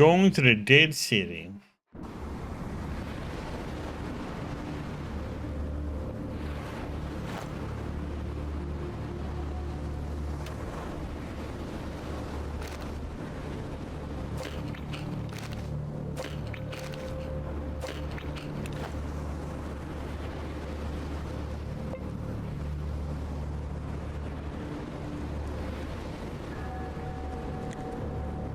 Going to the Dead City.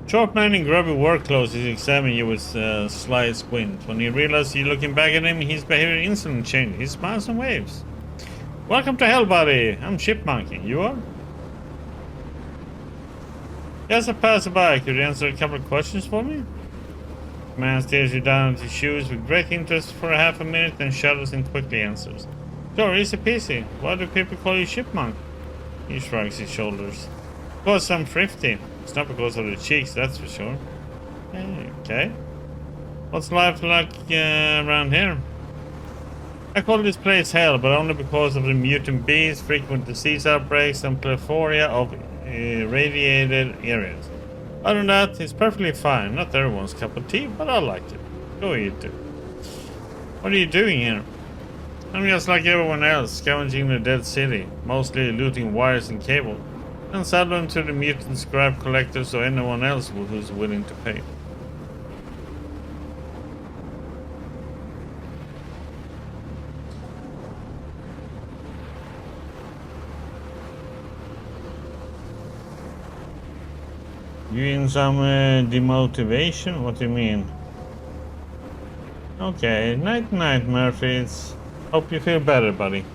Sharp man in grubby work clothes is examining you with sly squint. When you realize you're looking back at him, his behavior instantly changes. He smiles and waves. Welcome to hell, buddy. I'm Chipmunky. You are? Yes, a passerby. Could you answer a couple of questions for me? The man stares you down at his shoes with great interest for a half a minute, then shudders and quickly answers. Sure, easy peasy. Why do people call you Chipmunk? He shrugs his shoulders. Because I'm thrifty. It's not because of the cheeks, that's for sure. Okay. What's life like around here? I call this place hell, but only because of the mutant bees, frequent disease outbreaks, and plethora of irradiated areas. Other than that, it's perfectly fine. Not everyone's cup of tea, but I like it. Go eat it. What are you doing here? I'm just like everyone else, scavenging the dead city, mostly looting wires and cable, and sell them to the mutant scrap collectors or anyone else who's willing to pay. You in some demotivation? What do you mean? Okay, night night, Murphys. Hope you feel better, buddy.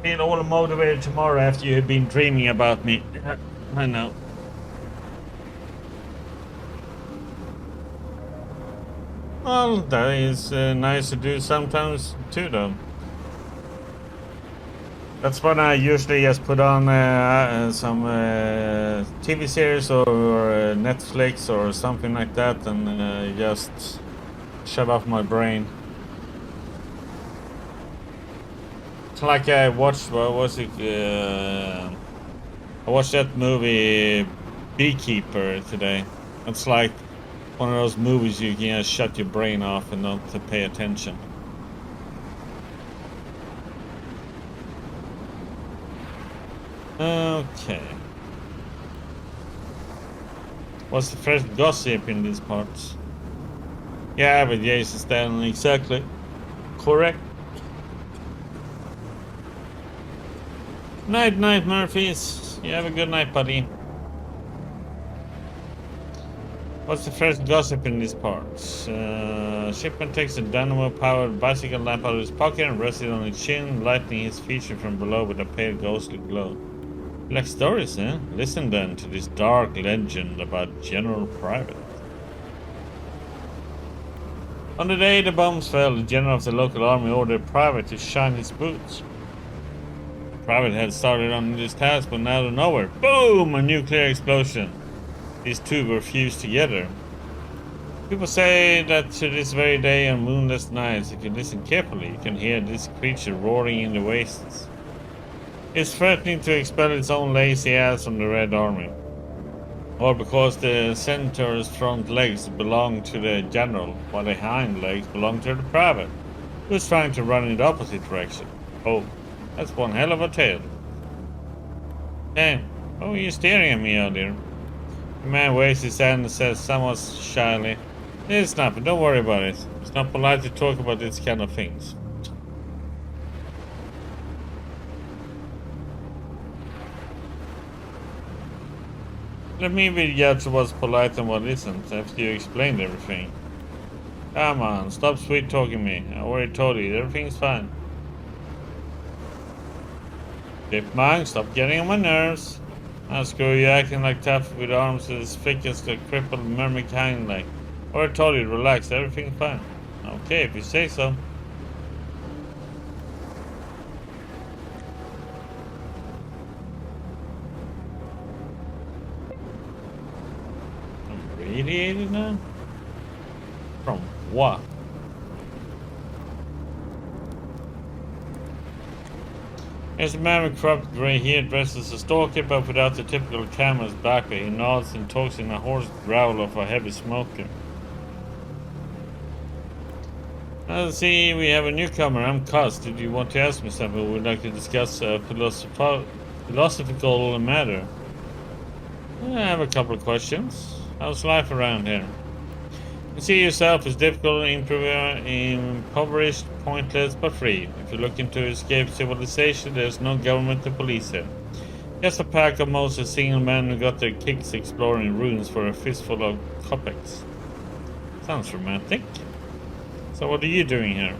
Feel all motivated tomorrow after you have been dreaming about me. I know. Well, that is nice to do sometimes too, though. That's when I usually just put on some TV series or Netflix or something like that and just shut off my brain. It's like I watched, what was it? I watched that movie Beekeeper today. It's like one of those movies you can just shut your brain off and not to pay attention. Okay. What's the first gossip in these parts? Yeah, but Jason Stanley, exactly. Correct. Night, night, Murphys. You have a good night, buddy. What's the first gossip in these parts? Shipman takes a dynamo-powered bicycle lamp out of his pocket and rests it on his chin, lightening his feature from below with a pale ghostly glow. Like stories, eh? Listen then to this dark legend about General Private. On the day the bombs fell, the general of the local army ordered Private to shine his boots. Private had started on this task, but out of nowhere, boom! A nuclear explosion. These two were fused together. People say that to this very day on moonless nights, if you listen carefully, you can hear this creature roaring in the wastes. It's threatening to expel its own lazy ass from the Red Army. Or because the Centaur's front legs belong to the general, while the hind legs belong to the private, who's trying to run in the opposite direction. Oh, that's one hell of a tale. Hey, what were you staring at me earlier? The man waves his hand and says somewhat shyly, "It's nothing, don't worry about it. It's not polite to talk about these kind of things." Let me be judge what's polite and what isn't after you explained everything. Come on, stop sweet talking me. I already told you, everything's fine. Chipmunk, stop getting on my nerves. Now screw you acting like tough with arms as thick as the crippled mermaid hind leg. Already told you, relax, everything's fine. Okay, if you say so. Radiated now? From what? There's a man with cropped grey hair dressed as a stalker but without the typical camel's backer. He nods and talks in a hoarse growl of a heavy smoker. Let's see, we have a newcomer. I'm Cos. Did you want to ask me something? We'd like to discuss a philosophical matter. I have a couple of questions. How's life around here? You see yourself as difficult, impoverished, pointless, but free. If you're looking to escape civilization, there's no government to police it. Just a pack of mostly single men who got their kicks exploring ruins for a fistful of kopecks. Sounds romantic. So what are you doing here?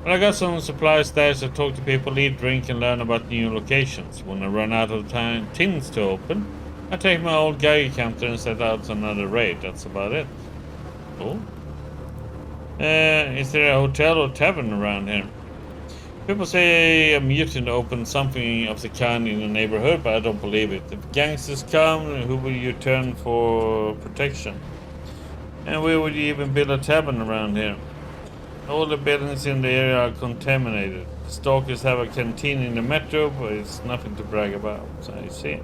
Well, I got some supply stash to talk to people, eat, drink, and learn about new locations. When I run out of tins to open, I take my old Geiger counter and set out another raid. That's about it. Cool. Is there a hotel or tavern around here? People say a mutant opened something of the kind in the neighborhood, but I don't believe it. If gangsters come, who will you turn for protection? And where would you even build a tavern around here? All the buildings in the area are contaminated. Stalkers have a canteen in the metro, but it's nothing to brag about, so I see.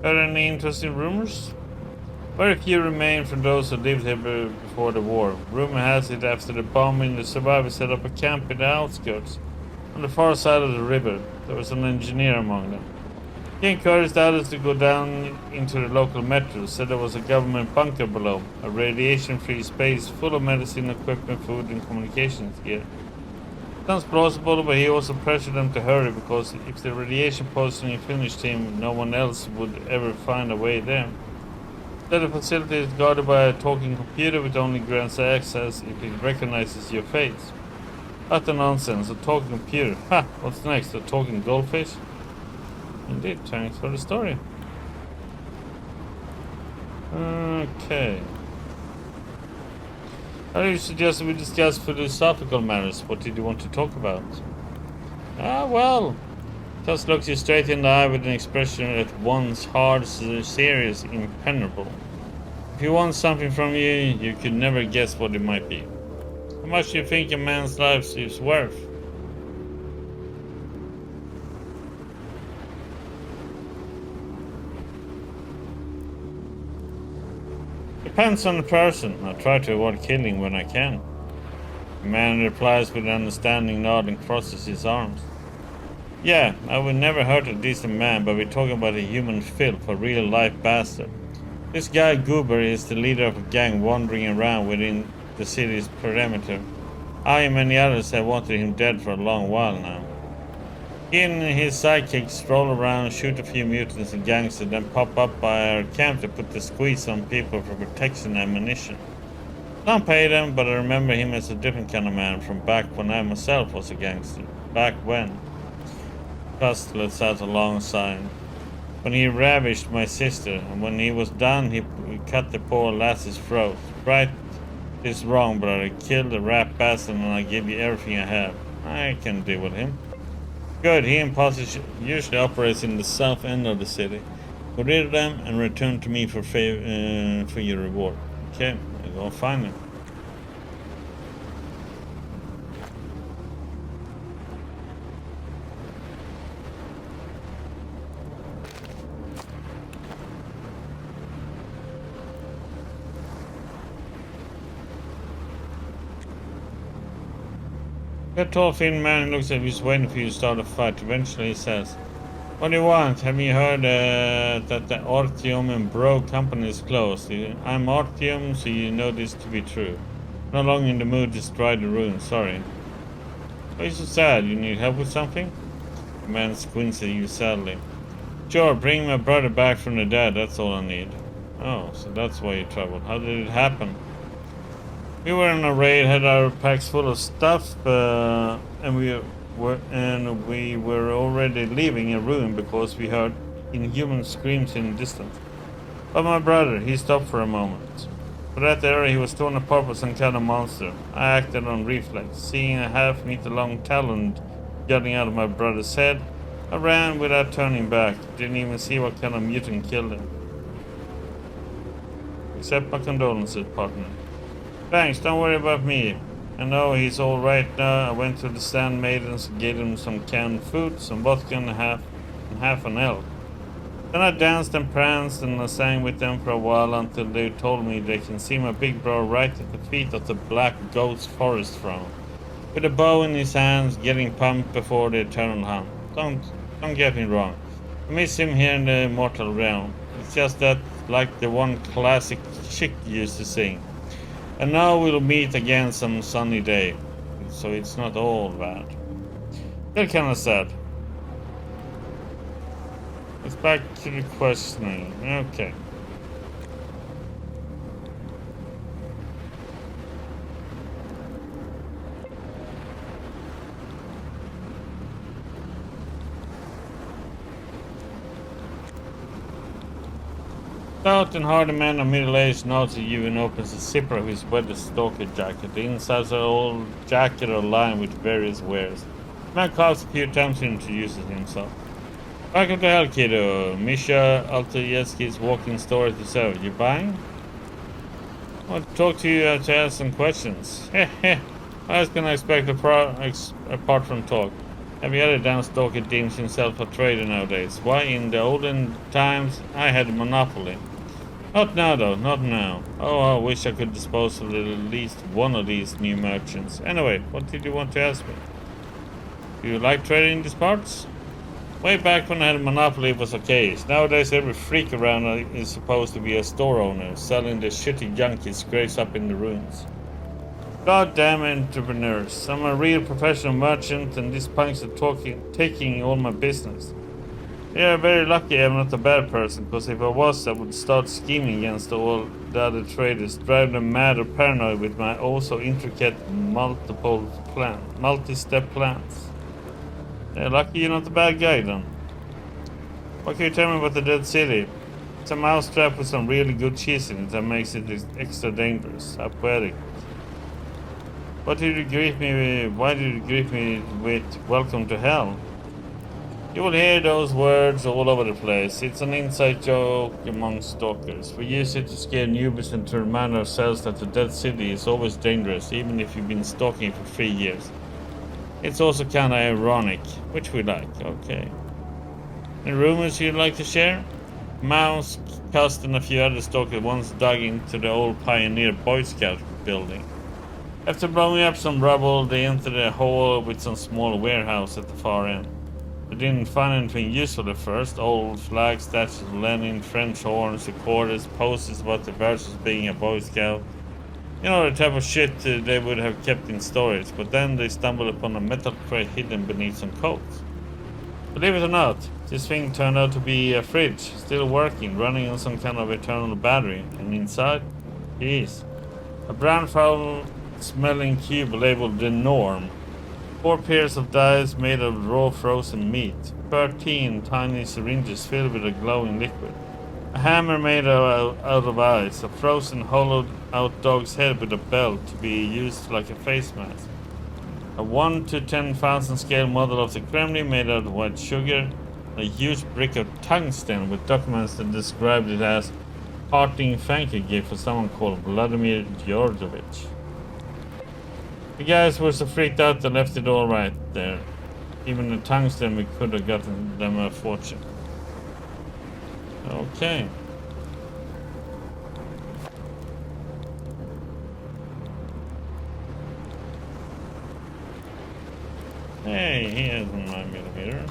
Heard any interesting rumors? Very few remain from those who lived here before the war. Rumor has it after the bombing, the survivors set up a camp in the outskirts, on the far side of the river. There was an engineer among them. He encouraged others to go down into the local metro, said there was a government bunker below, a radiation-free space full of medicine, equipment, food, and communications gear. Sounds plausible, but he also pressured them to hurry because if the radiation poisoning finished him, no one else would ever find a way there. The facility is guarded by a talking computer which only grants access if it recognizes your face. Utter nonsense, a talking computer. Ha! What's next? A talking goldfish? Indeed, thanks for the story. Okay. How do you suggest we discuss philosophical matters? What did you want to talk about? Well, just looks you straight in the eye with an expression at once hard, serious, impenetrable. If he wants something from you, you could never guess what it might be. How much do you think a man's life is worth? Depends on the person. I try to avoid killing when I can. The man replies with an understanding nod and crosses his arms. Yeah, I would never hurt a decent man, but we're talking about a human filth, a real-life bastard. This guy Goober is the leader of a gang wandering around within the city's perimeter. I and many others have wanted him dead for a long while now. He and his sidekicks stroll around, shoot a few mutants and gangsters, then pop up by our camp to put the squeeze on people for protection and ammunition. Don't pay them, but I remember him as a different kind of man from back when I myself was a gangster. Back when? Cust lets out a long sigh. When he ravished my sister, and when he was done, he cut the poor lass's throat. Right is wrong, but I killed the rat bastard and I give you everything I have. I can deal with him. Good, he and Posse usually operates in the south end of the city. Go rid of them and return to me for your reward. Okay, I'll go find him. That tall thin man looks as if he's waiting for you to start a fight. Eventually he says, what do you want? Have you heard that the Artyom and Bro company is closed? I'm Artyom, so you know this to be true. No longer in the mood to destroy the ruins, sorry. Why are you so sad? You need help with something? The man squints at you sadly. Sure, bring my brother back from the dead, that's all I need. Oh, so that's why you traveled. How did it happen? We were on a raid, had our packs full of stuff, and we were already leaving a ruin because we heard inhuman screams in the distance. But my brother, he stopped for a moment. For that area he was torn apart by some kind of monster. I acted on reflex. Seeing a half-meter-long talon jutting out of my brother's head, I ran without turning back. Didn't even see what kind of mutant killed him. Accept my condolences, partner. Thanks, don't worry about me. I know he's all right now. I went to the Sand Maidens, gave him some canned food, some vodka and half an elk. Then I danced and pranced and I sang with them for a while until they told me they can see my big bro right at the feet of the Black Ghost Forest throne, with a bow in his hands, getting pumped before the eternal hunt. Don't get me wrong. I miss him here in the mortal realm. It's just that, like the one classic chick used to sing. And now we'll meet again some sunny day. So it's not all bad. Still kinda sad. Let's back to the questioning. Okay. Stout and hardy man of middle age nods at you and opens the zipper of his weather stalker jacket. The insides of the old jacket are lined with various wares. The man coughs a few times and introduces himself. Welcome to hell, kiddo. Misha Altoyevsky's walking store to serve. You buying? I want to talk to you to ask some questions. Heh. What else can I expect apart from talk? Every other damn stalker deems himself a trader nowadays. Why, in the olden times, I had a monopoly. Not now, though, not now. Oh, I wish I could dispose of at least one of these new merchants. Anyway, what did you want to ask me? Do you like trading these parts? Way back when I had a monopoly, it was okay. Nowadays, every freak around is supposed to be a store owner, selling the shitty junk he scrapes up in the ruins. Goddamn entrepreneurs. I'm a real professional merchant, and these punks are taking all my business. Yeah, very lucky I'm not a bad person, because if I was, I would start scheming against all the other traders, drive them mad or paranoid with my also intricate multi-step plans. Yeah, lucky you're not a bad guy then. What can you tell me about the Dead City? It's a mousetrap with some really good cheese in it that makes it extra dangerous. How poetic. Why did you greet me with welcome to hell? You will hear those words all over the place. It's an inside joke among stalkers. We use it to scare newbies and to remind ourselves that the Dead City is always dangerous, even if you've been stalking for 3 years. It's also kinda ironic, which we like, okay. Any rumors you'd like to share? Mouse, Cust, and a few other stalkers once dug into the old Pioneer Boy Scout building. After blowing up some rubble, they entered a hole with some small warehouse at the far end. They didn't find anything useful at first. Old flags, statues of Lenin, French horns, recorders, posters about the virtues of being a Boy Scout. You know, the type of shit they would have kept in storage, but then they stumbled upon a metal crate hidden beneath some coats. Believe it or not, this thing turned out to be a fridge, still working, running on some kind of eternal battery, and inside, geez, a brown foul-smelling cube labeled The Norm. 4 pairs of dice made of raw frozen meat, 13 tiny syringes filled with a glowing liquid, a hammer made out of ice, a frozen hollowed-out dog's head with a belt to be used like a face mask, a 1 to 10,000 scale model of the Kremlin made out of white sugar, a huge brick of tungsten with documents that described it as parting thank you gift for someone called Vladimir Georgievich. The guys were so freaked out they left it all right there. Even the tungsten, we could have gotten them a fortune. Okay. Hey, he has a 9mm.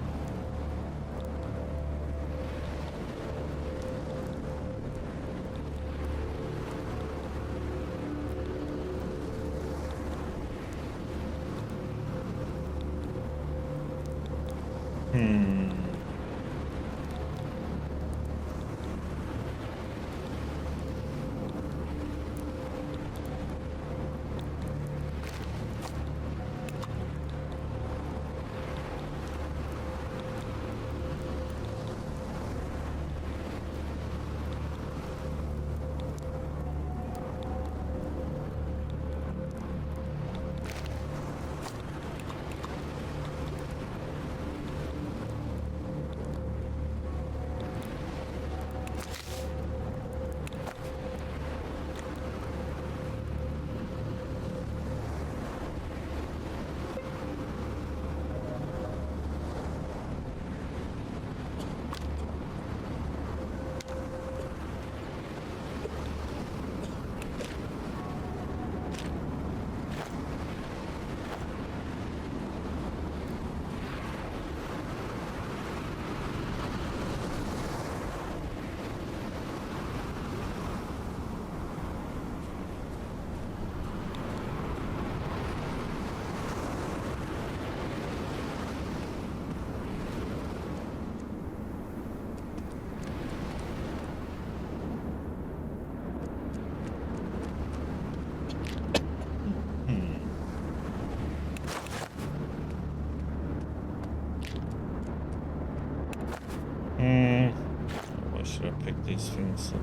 should I pick these things up?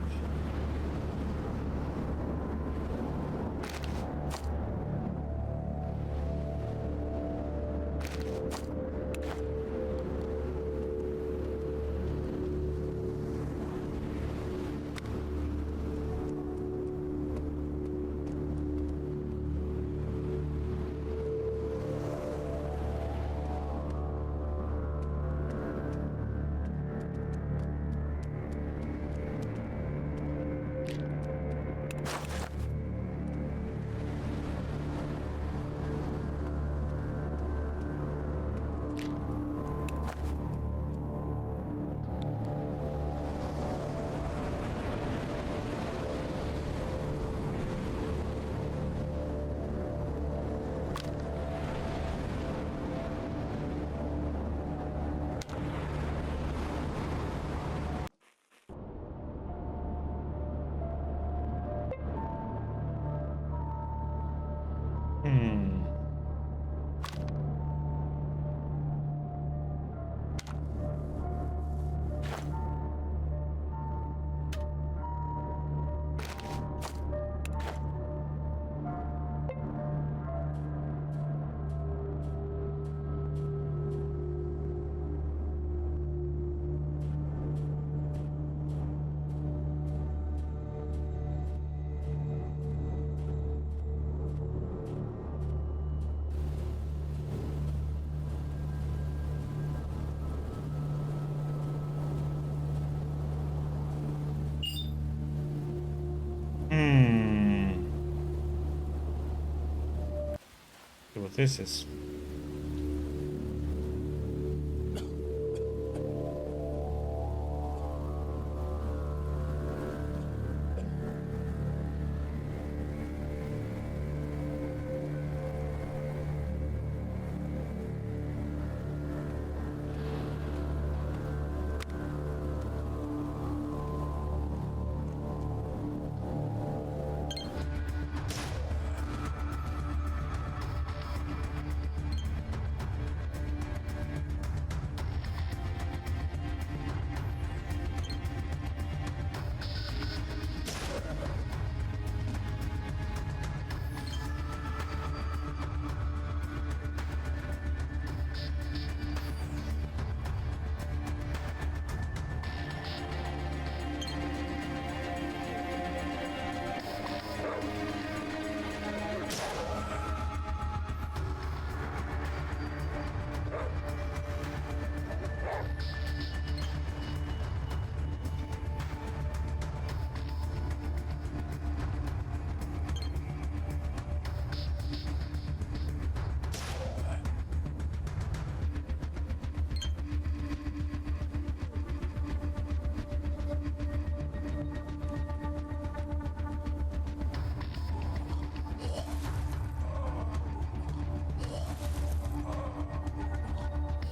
See what this is.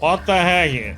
What the heck?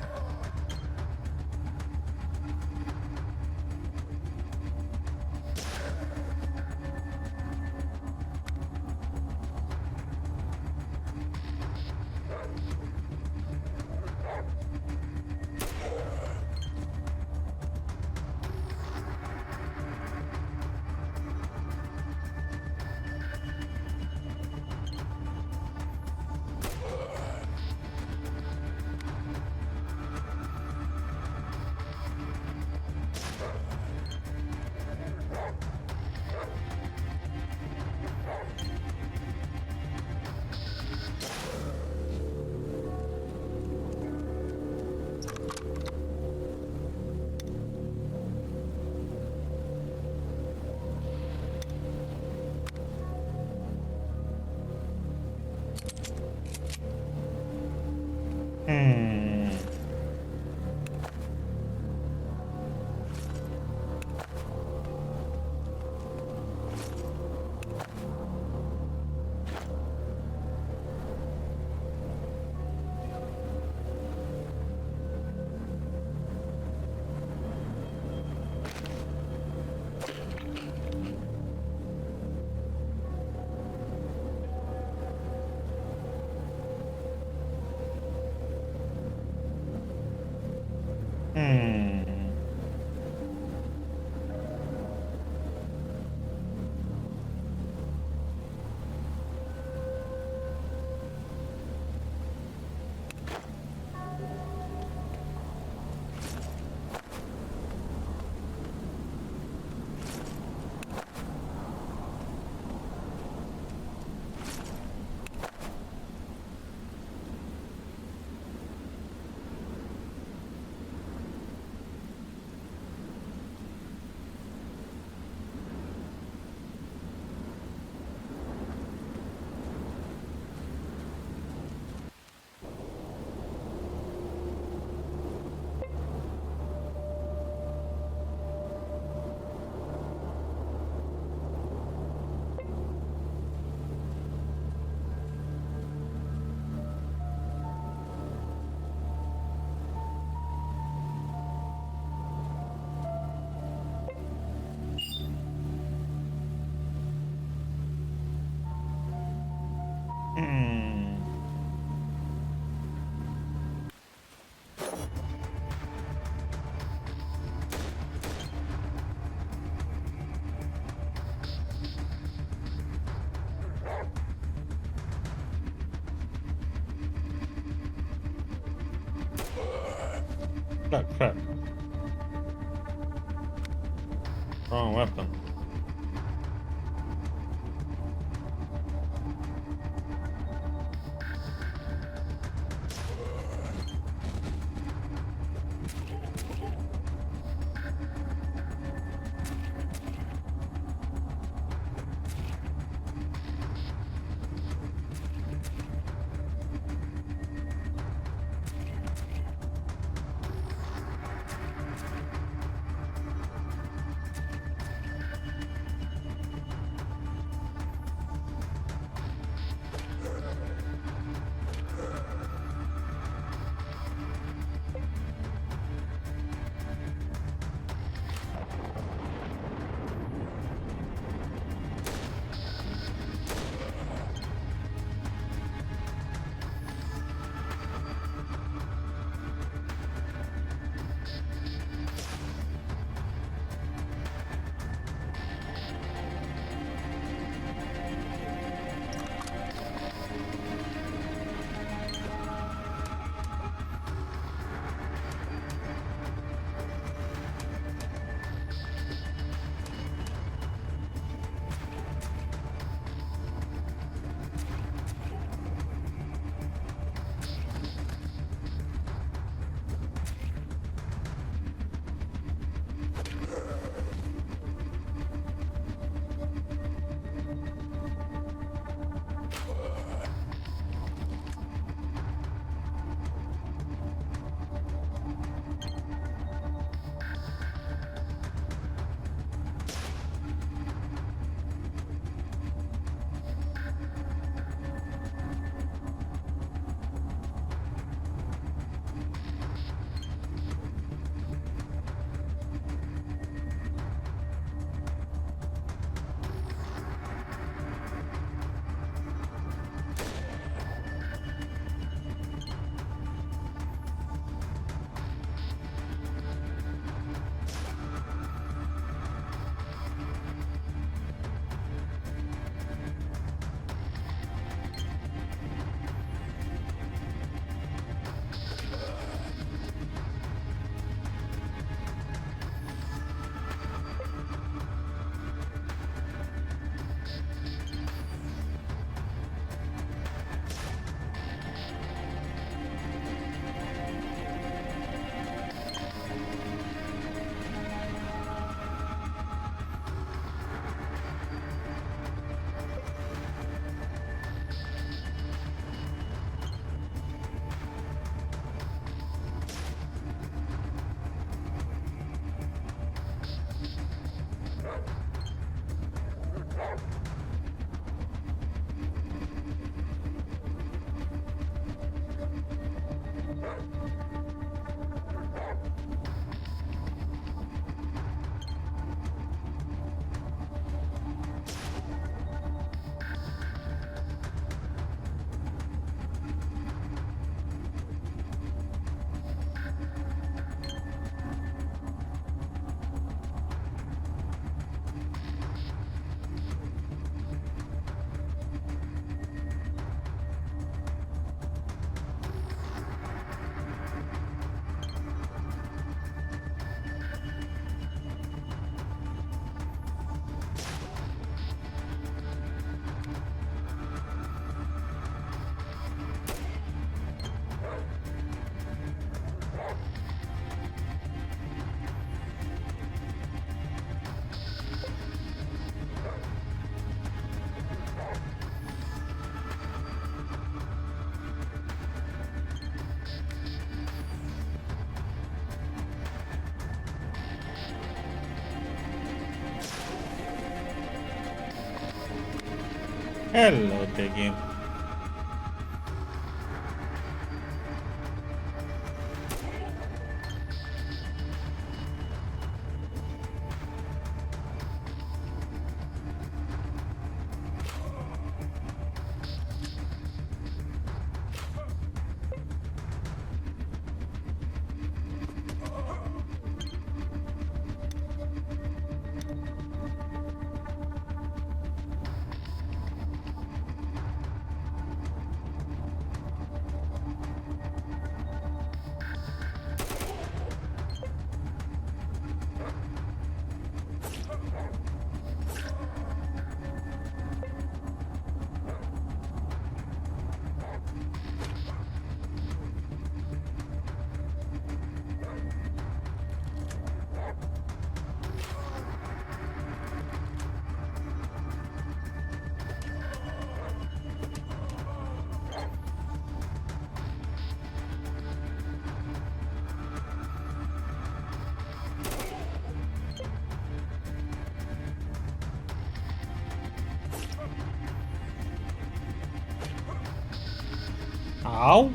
Crap. Wrong weapon. Hello, the game. Ow.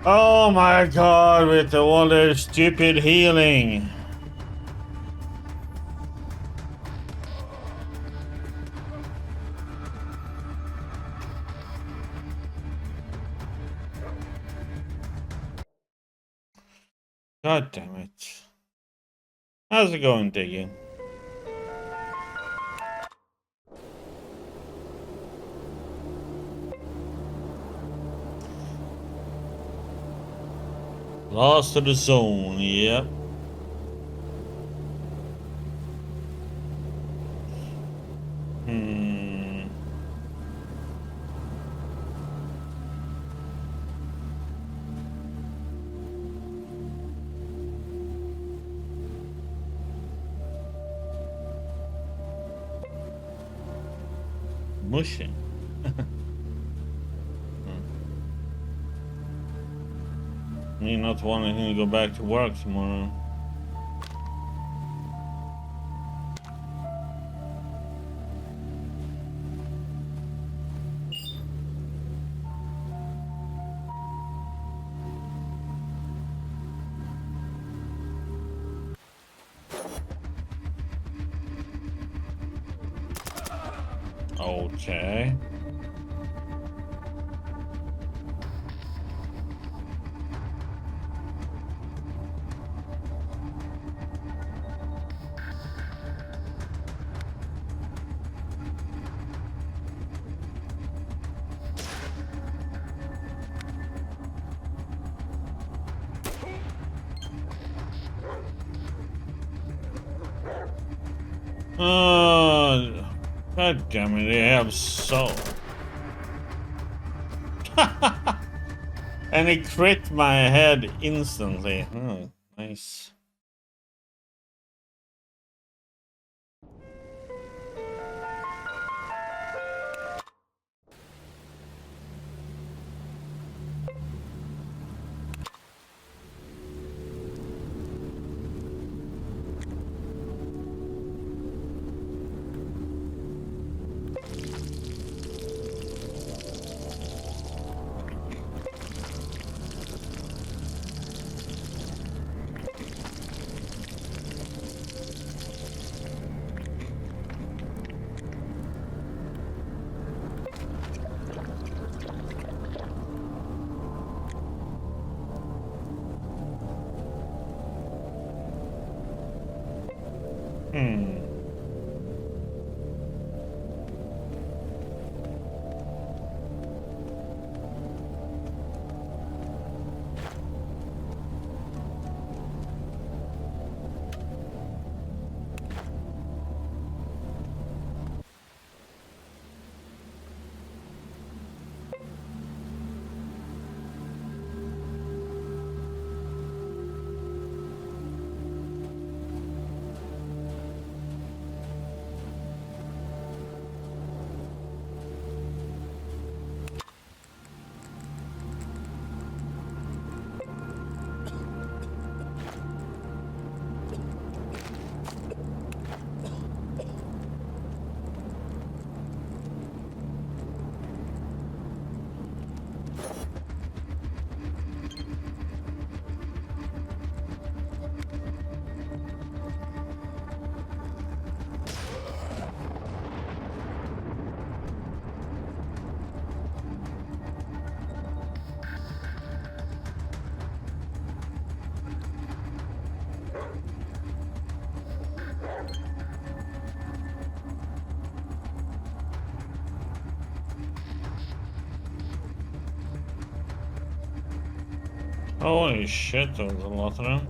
Oh my god, with all their stupid healing. God damn it. How's it going, digging? Lost to the zone, yep. Mushing. Me not wanting to go back to work tomorrow. Okay. God damn it, they have so. And it crit my head instantly. Oh, nice. Holy shit, there was a lot of them.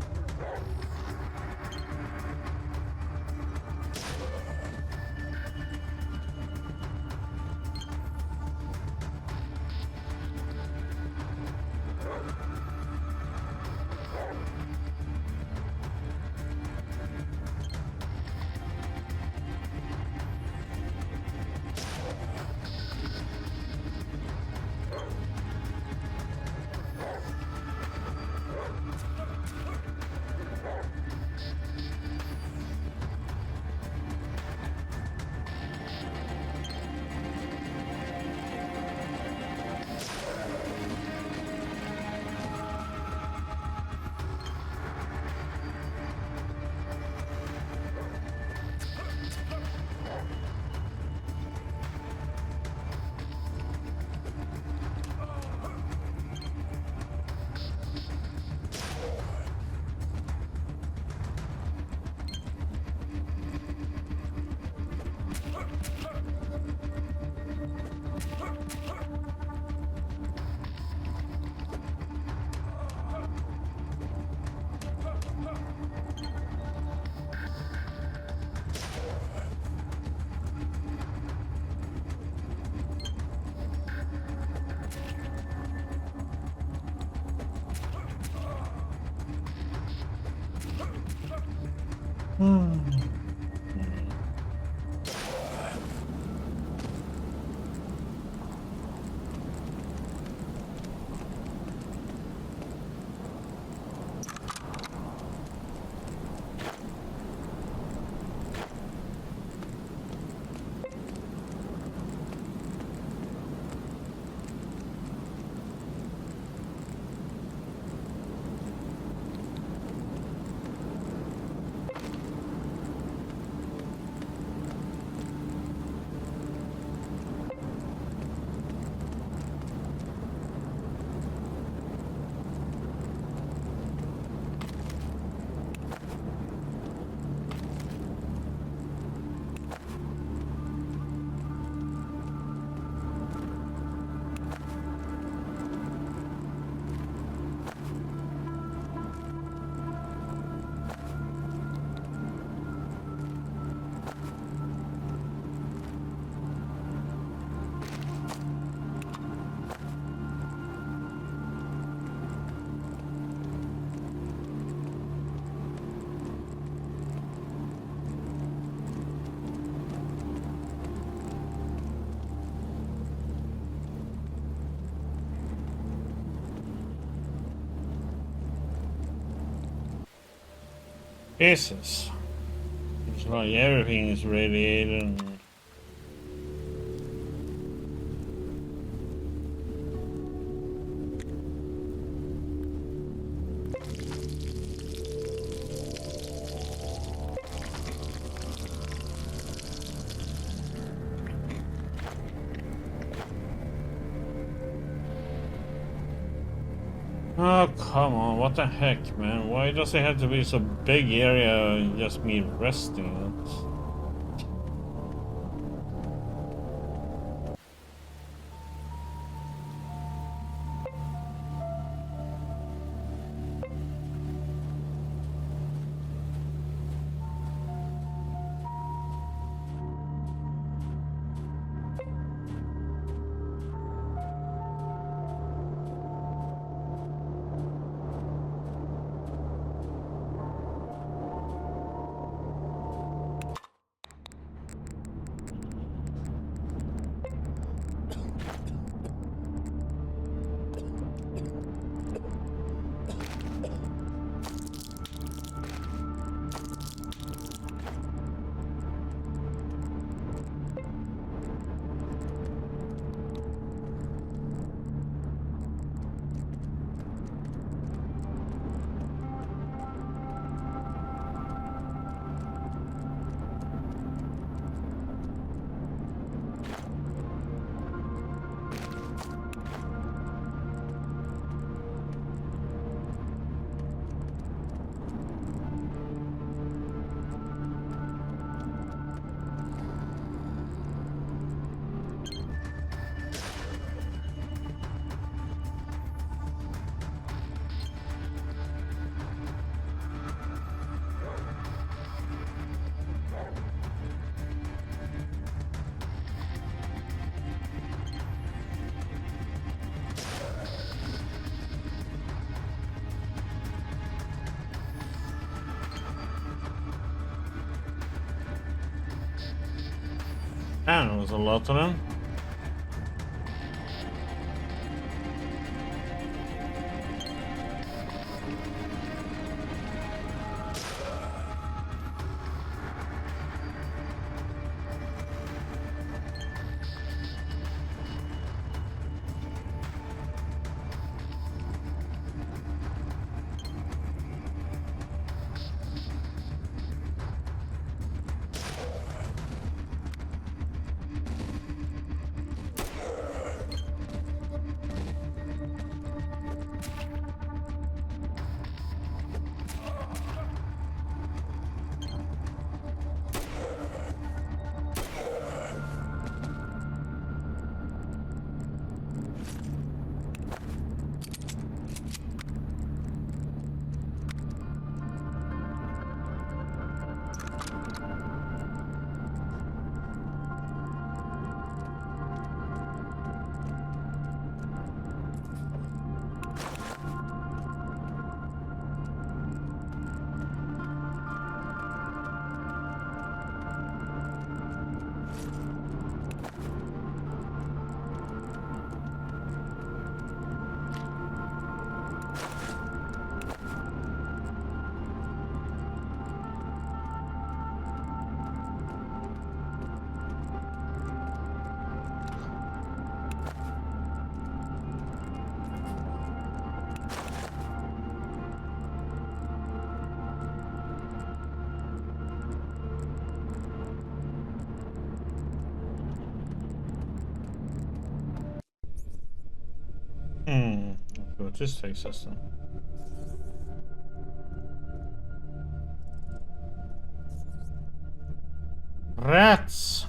Jesus. It's like everything is radiated and oh, come on, what the heck, man? Why does it have to be so big area and just me resting? And it was a lot of them. What this takes us then. Rats!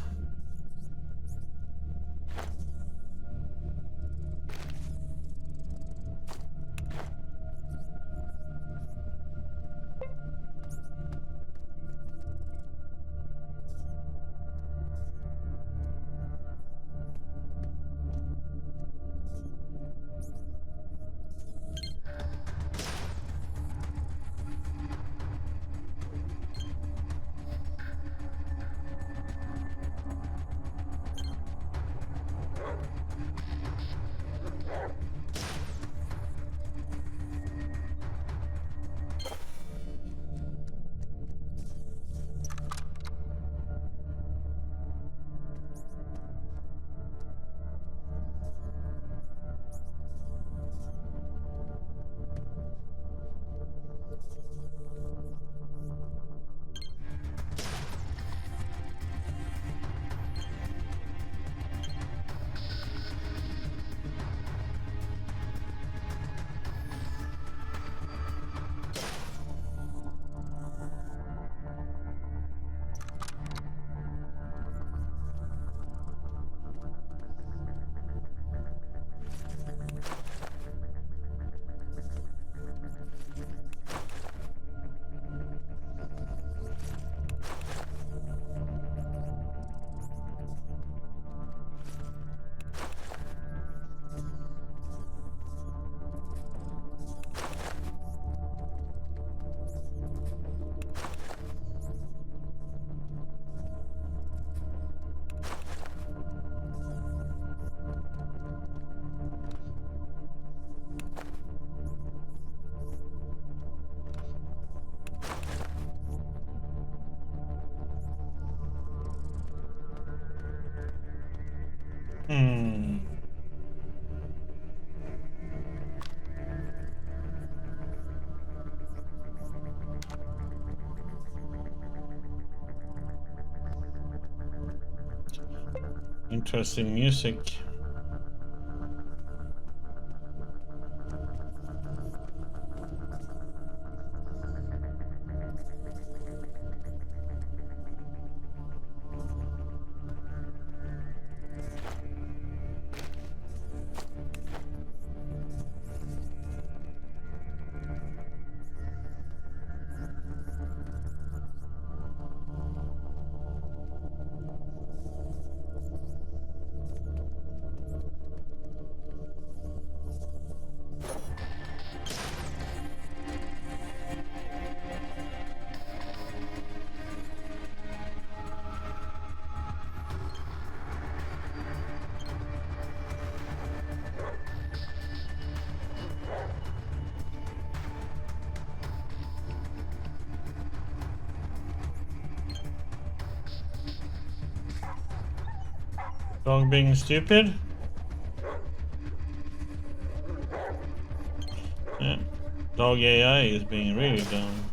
Interesting music. Dog being stupid? Yeah. Dog AI is being really dumb.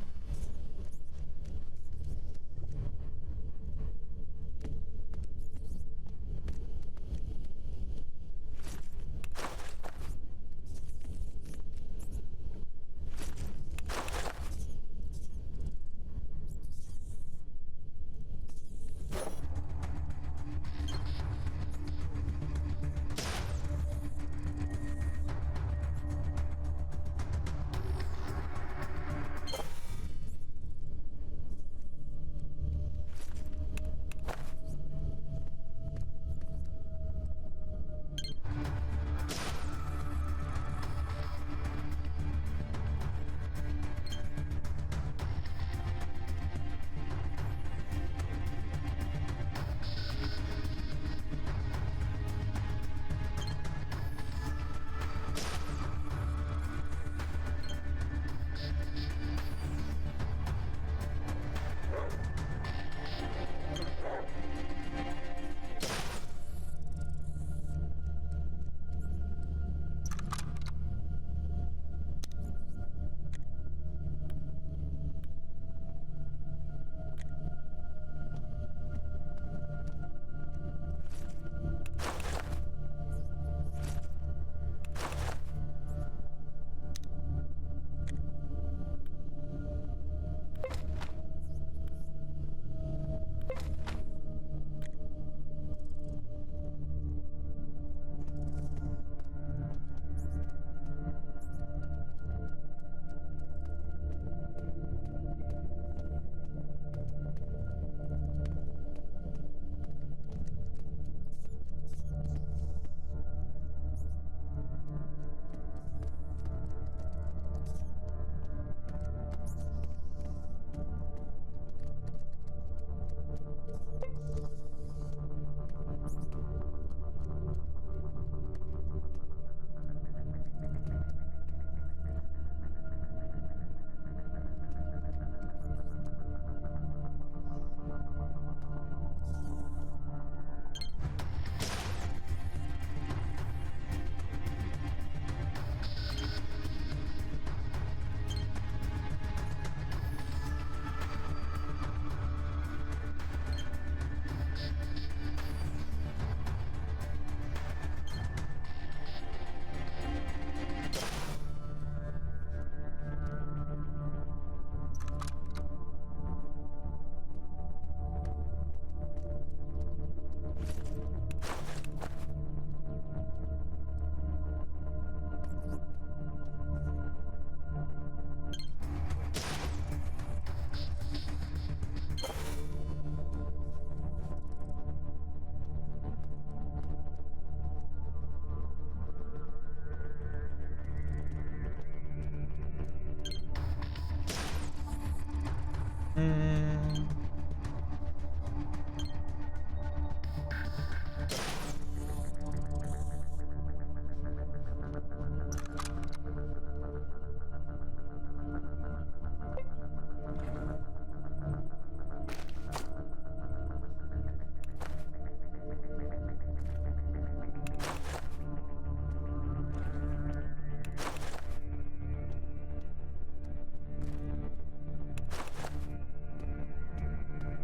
Hmm.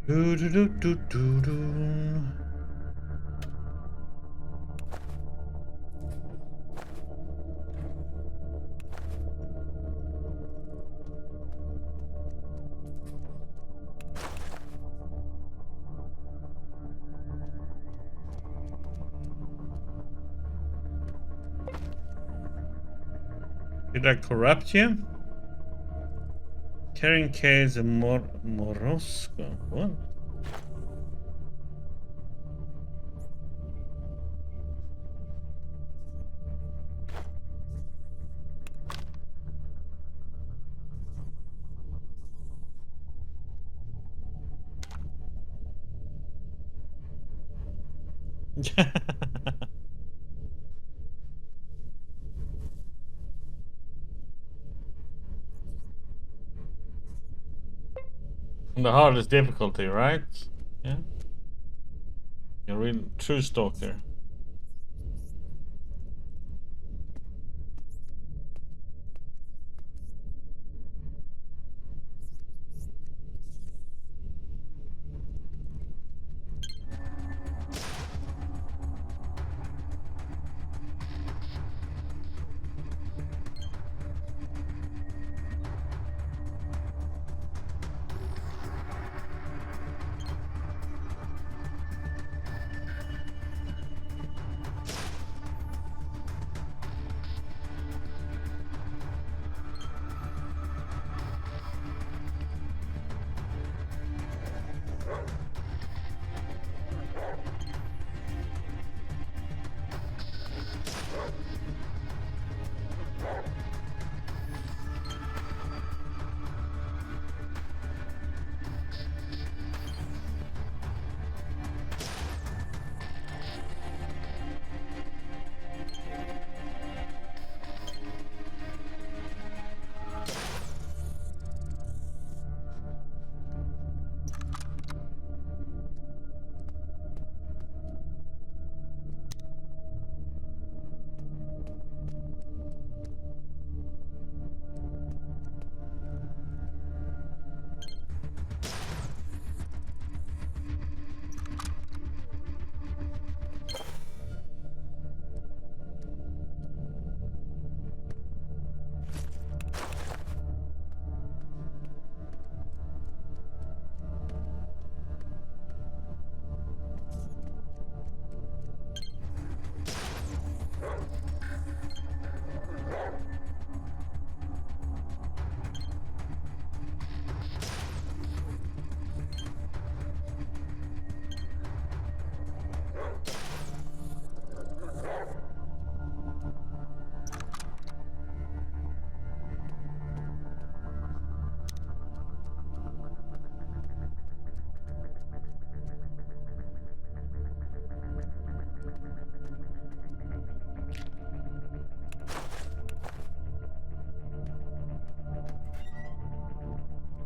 Do do do do do do. Did I corrupt you? Carrying case of Morosco. What? The hardest difficulty, right? Yeah. A real true stalker.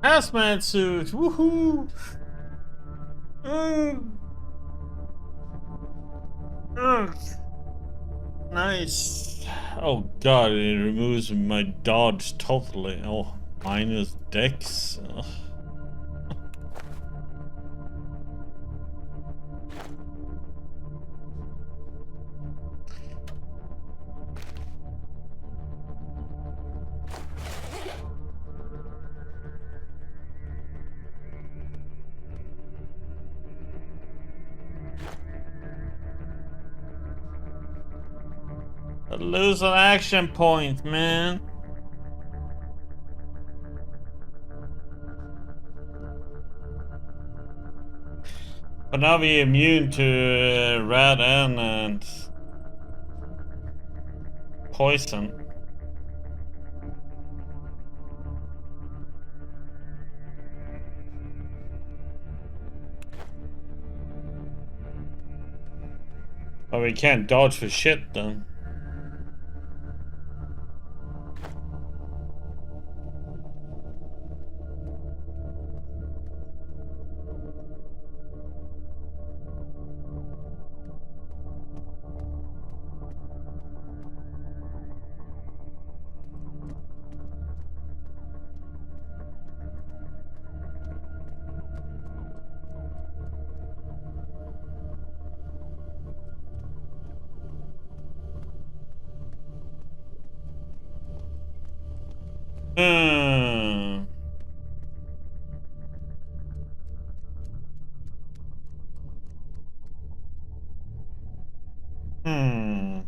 Hazmat suit! Woohoo! Mm. Ugh. Nice. Oh god, it removes my dodge totally. Oh, minus dex. Ugh. I lose an action point, man. But now we're immune to red and poison. But we can't dodge for shit then. Hmm. Hmm.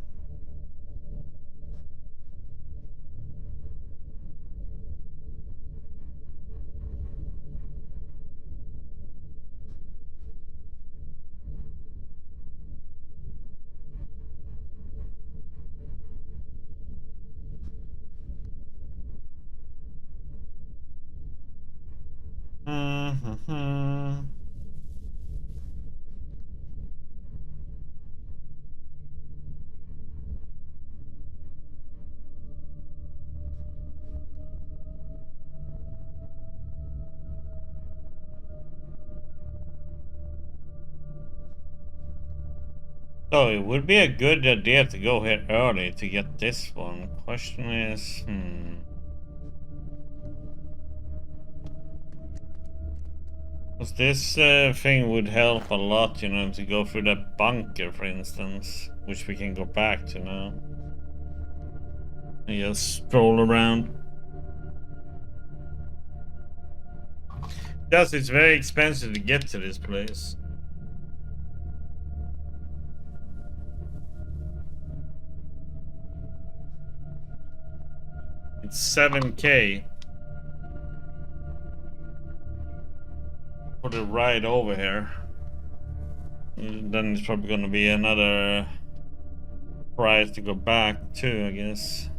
Hmm. So it would be a good idea to go here early to get this one. Question is, because this thing would help a lot, you know, to go through that bunker, for instance, which we can go back to now. And just stroll around. Yes, it's very expensive to get to this place. It's 7K for the ride over here. And then it's probably gonna be another price to go back too, I guess.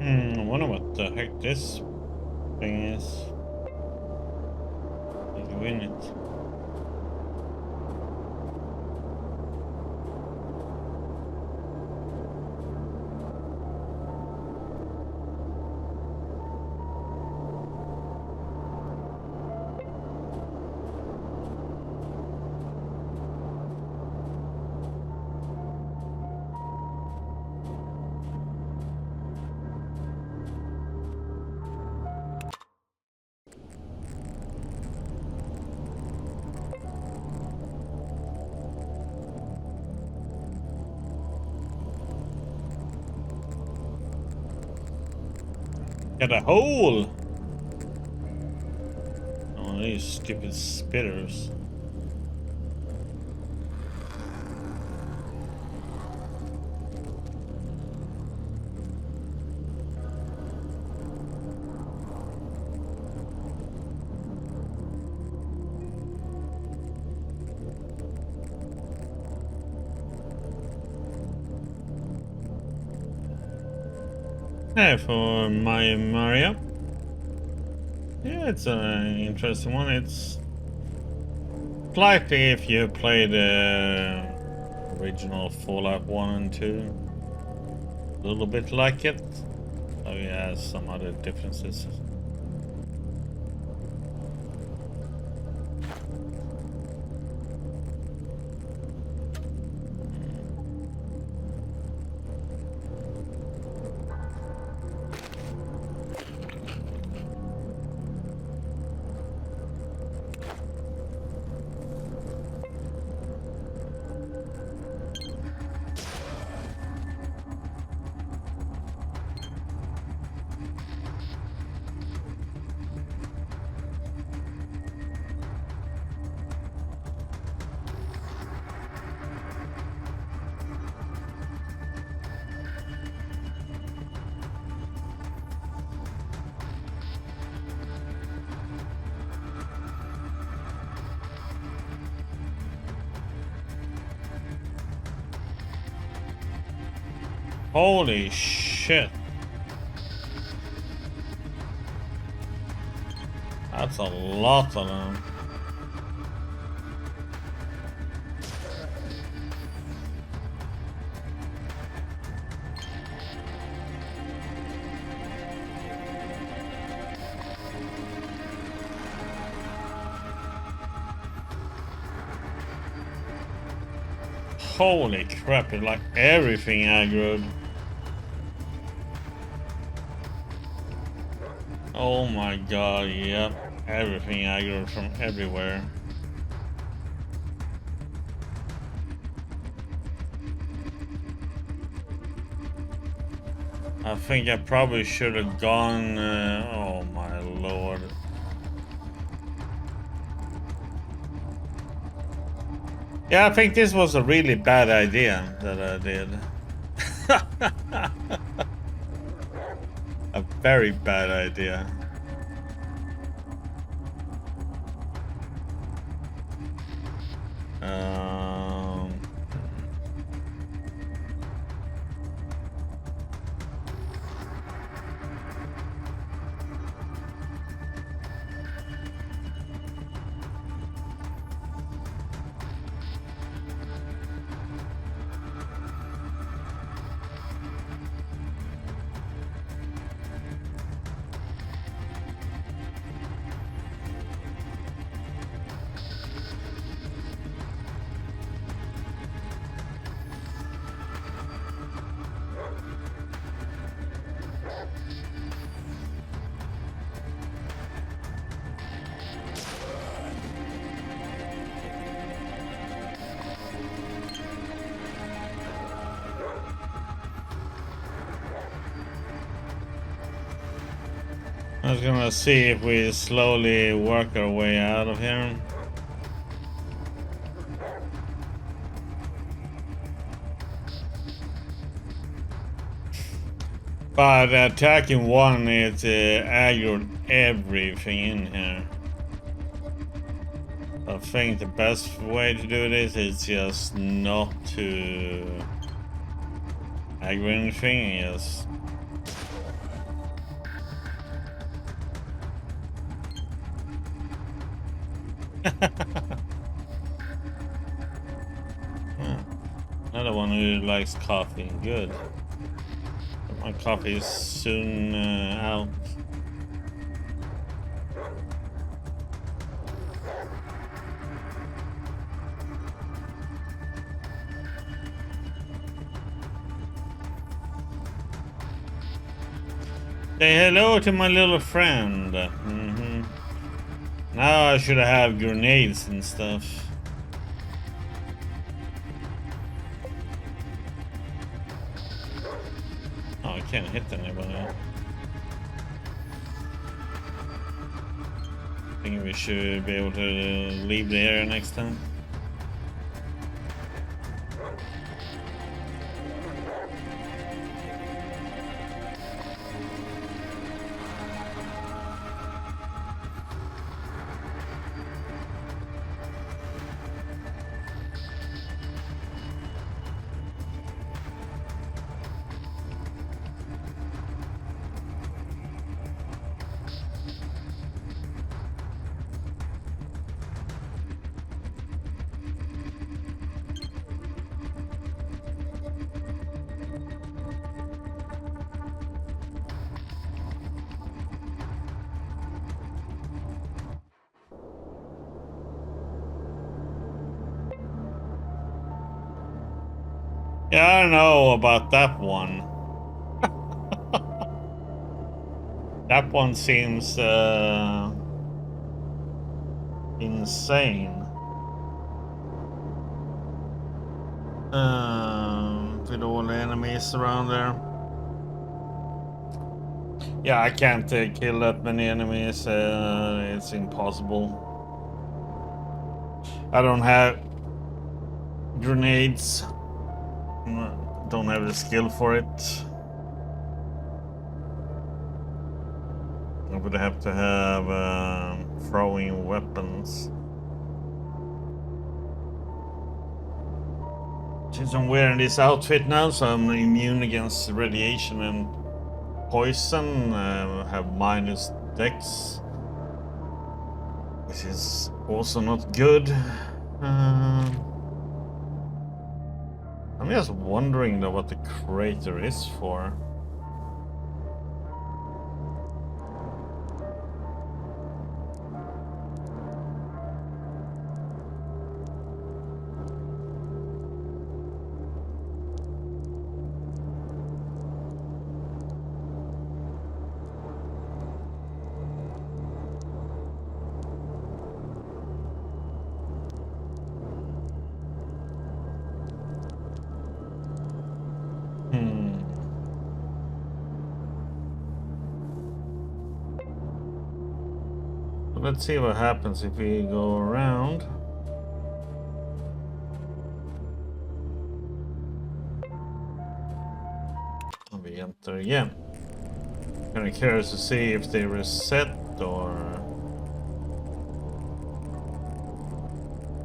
I wonder what the heck this thing is. Did you win it? Got a hole! Oh, these stupid spitters. Hey, for my Mario. Yeah, it's an interesting one. It's likely if you play the original Fallout 1 and 2. A little bit like it. Oh yeah, some other differences. Holy shit. That's a lot of them. Holy crap, it's like everything aggroed. Oh my god, yep. Everything aggroed from everywhere. I think I probably should have gone, oh my lord. Yeah, I think this was a really bad idea that I did. A very bad idea. I was gonna see if we slowly work our way out of here. But attacking one is aggroed everything in here. I think the best way to do this is just not to aggro anything, just another one who likes coffee. Good. My coffee is soon out. Say hello to my little friend. Now I should have grenades and stuff. Oh, I can't hit anybody. I think we should be able to leave the area next time. Yeah, I don't know about that one. That one seems insane. With all the enemies around there. Yeah, I can't kill that many enemies. It's impossible. I don't have grenades. Don't have the skill for it. I would have to have throwing weapons. Since I'm wearing this outfit now, so I'm immune against radiation and poison. Have minus dex, which is also not good. I'm just wondering though what the crater is for. Let's see what happens if we go around. And we enter again. Kind of curious to see if they reset or...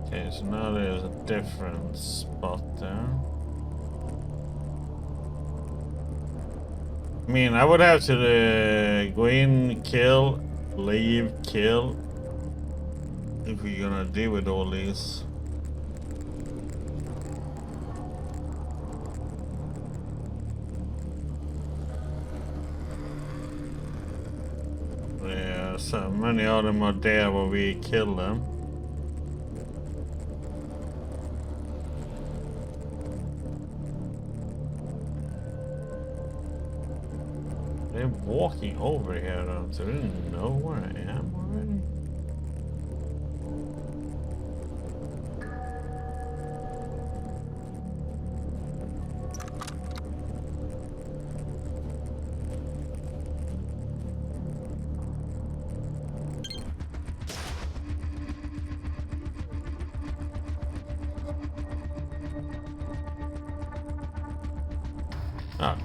Okay, so now there's a different spot there. I mean, I would have to go in, kill, leave, kill, if we're gonna deal with all these. Yeah, so many of them are there where we kill them. They're walking over here, don't they? They don't know where I am already. Ah,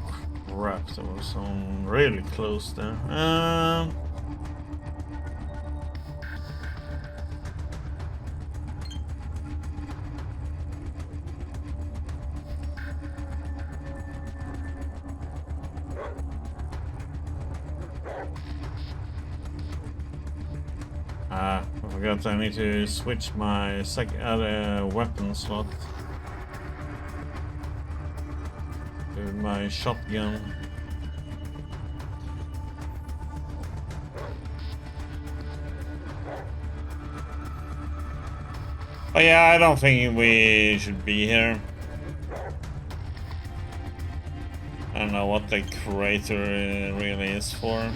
crap, there was some really close there. I forgot I need to switch my other weapon slot. With my shotgun. But yeah, I don't think we should be here. I don't know what the crater really is for.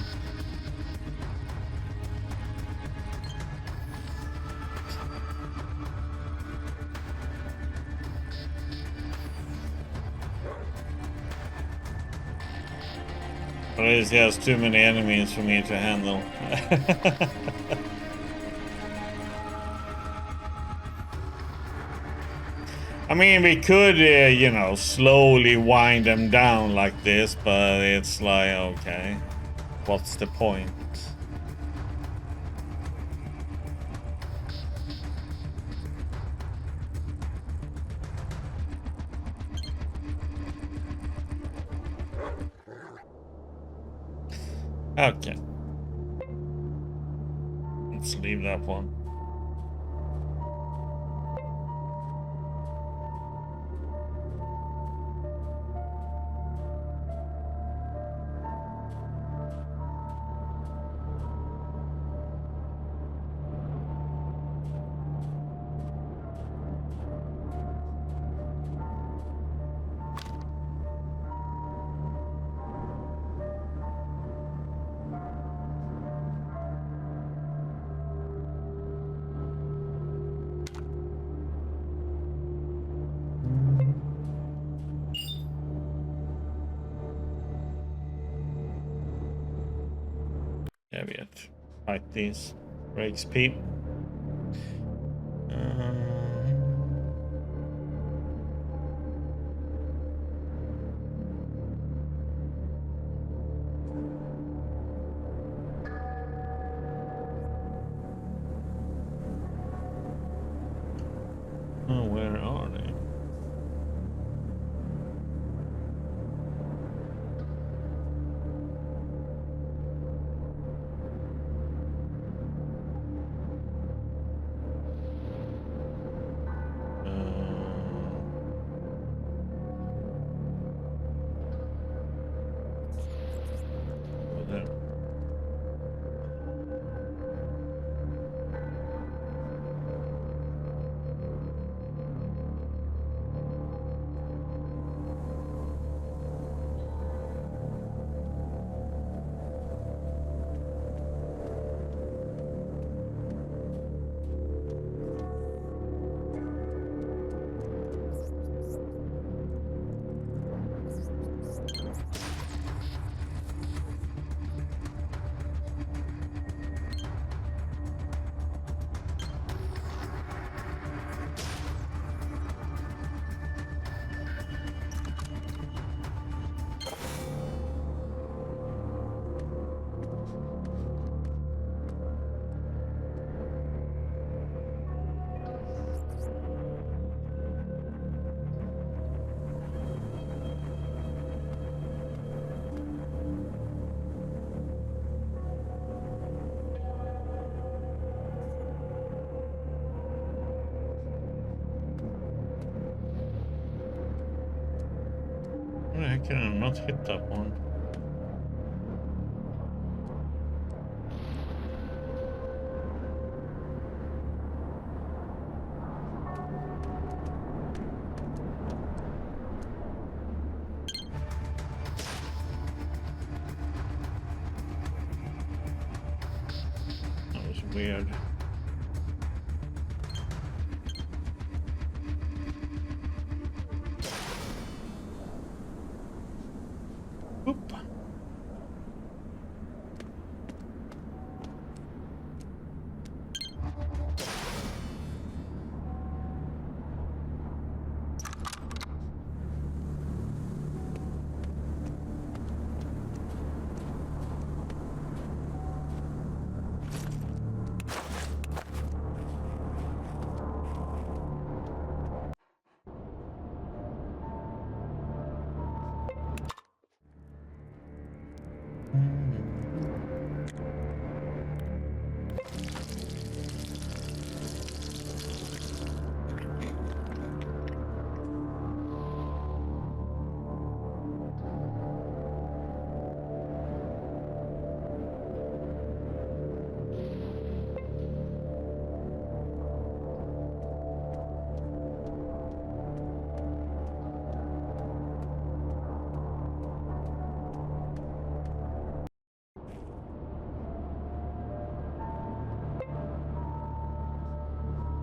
But it has too many enemies for me to handle. I mean, we could, you know, slowly wind them down like this, but it's like, okay, what's the point? Okay. Let's leave that one. Yeah, we have to fight these brakes, peep. Oh, where are they? Why can I not hit that one? That was weird. Oop.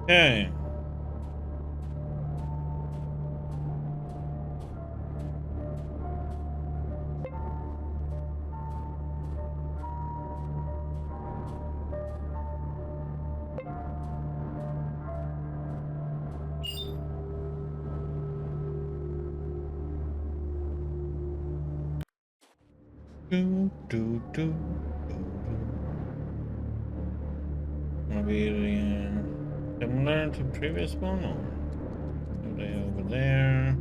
Okay. Do, do, do, do, do. Maybe similar to previous one, or are they over there?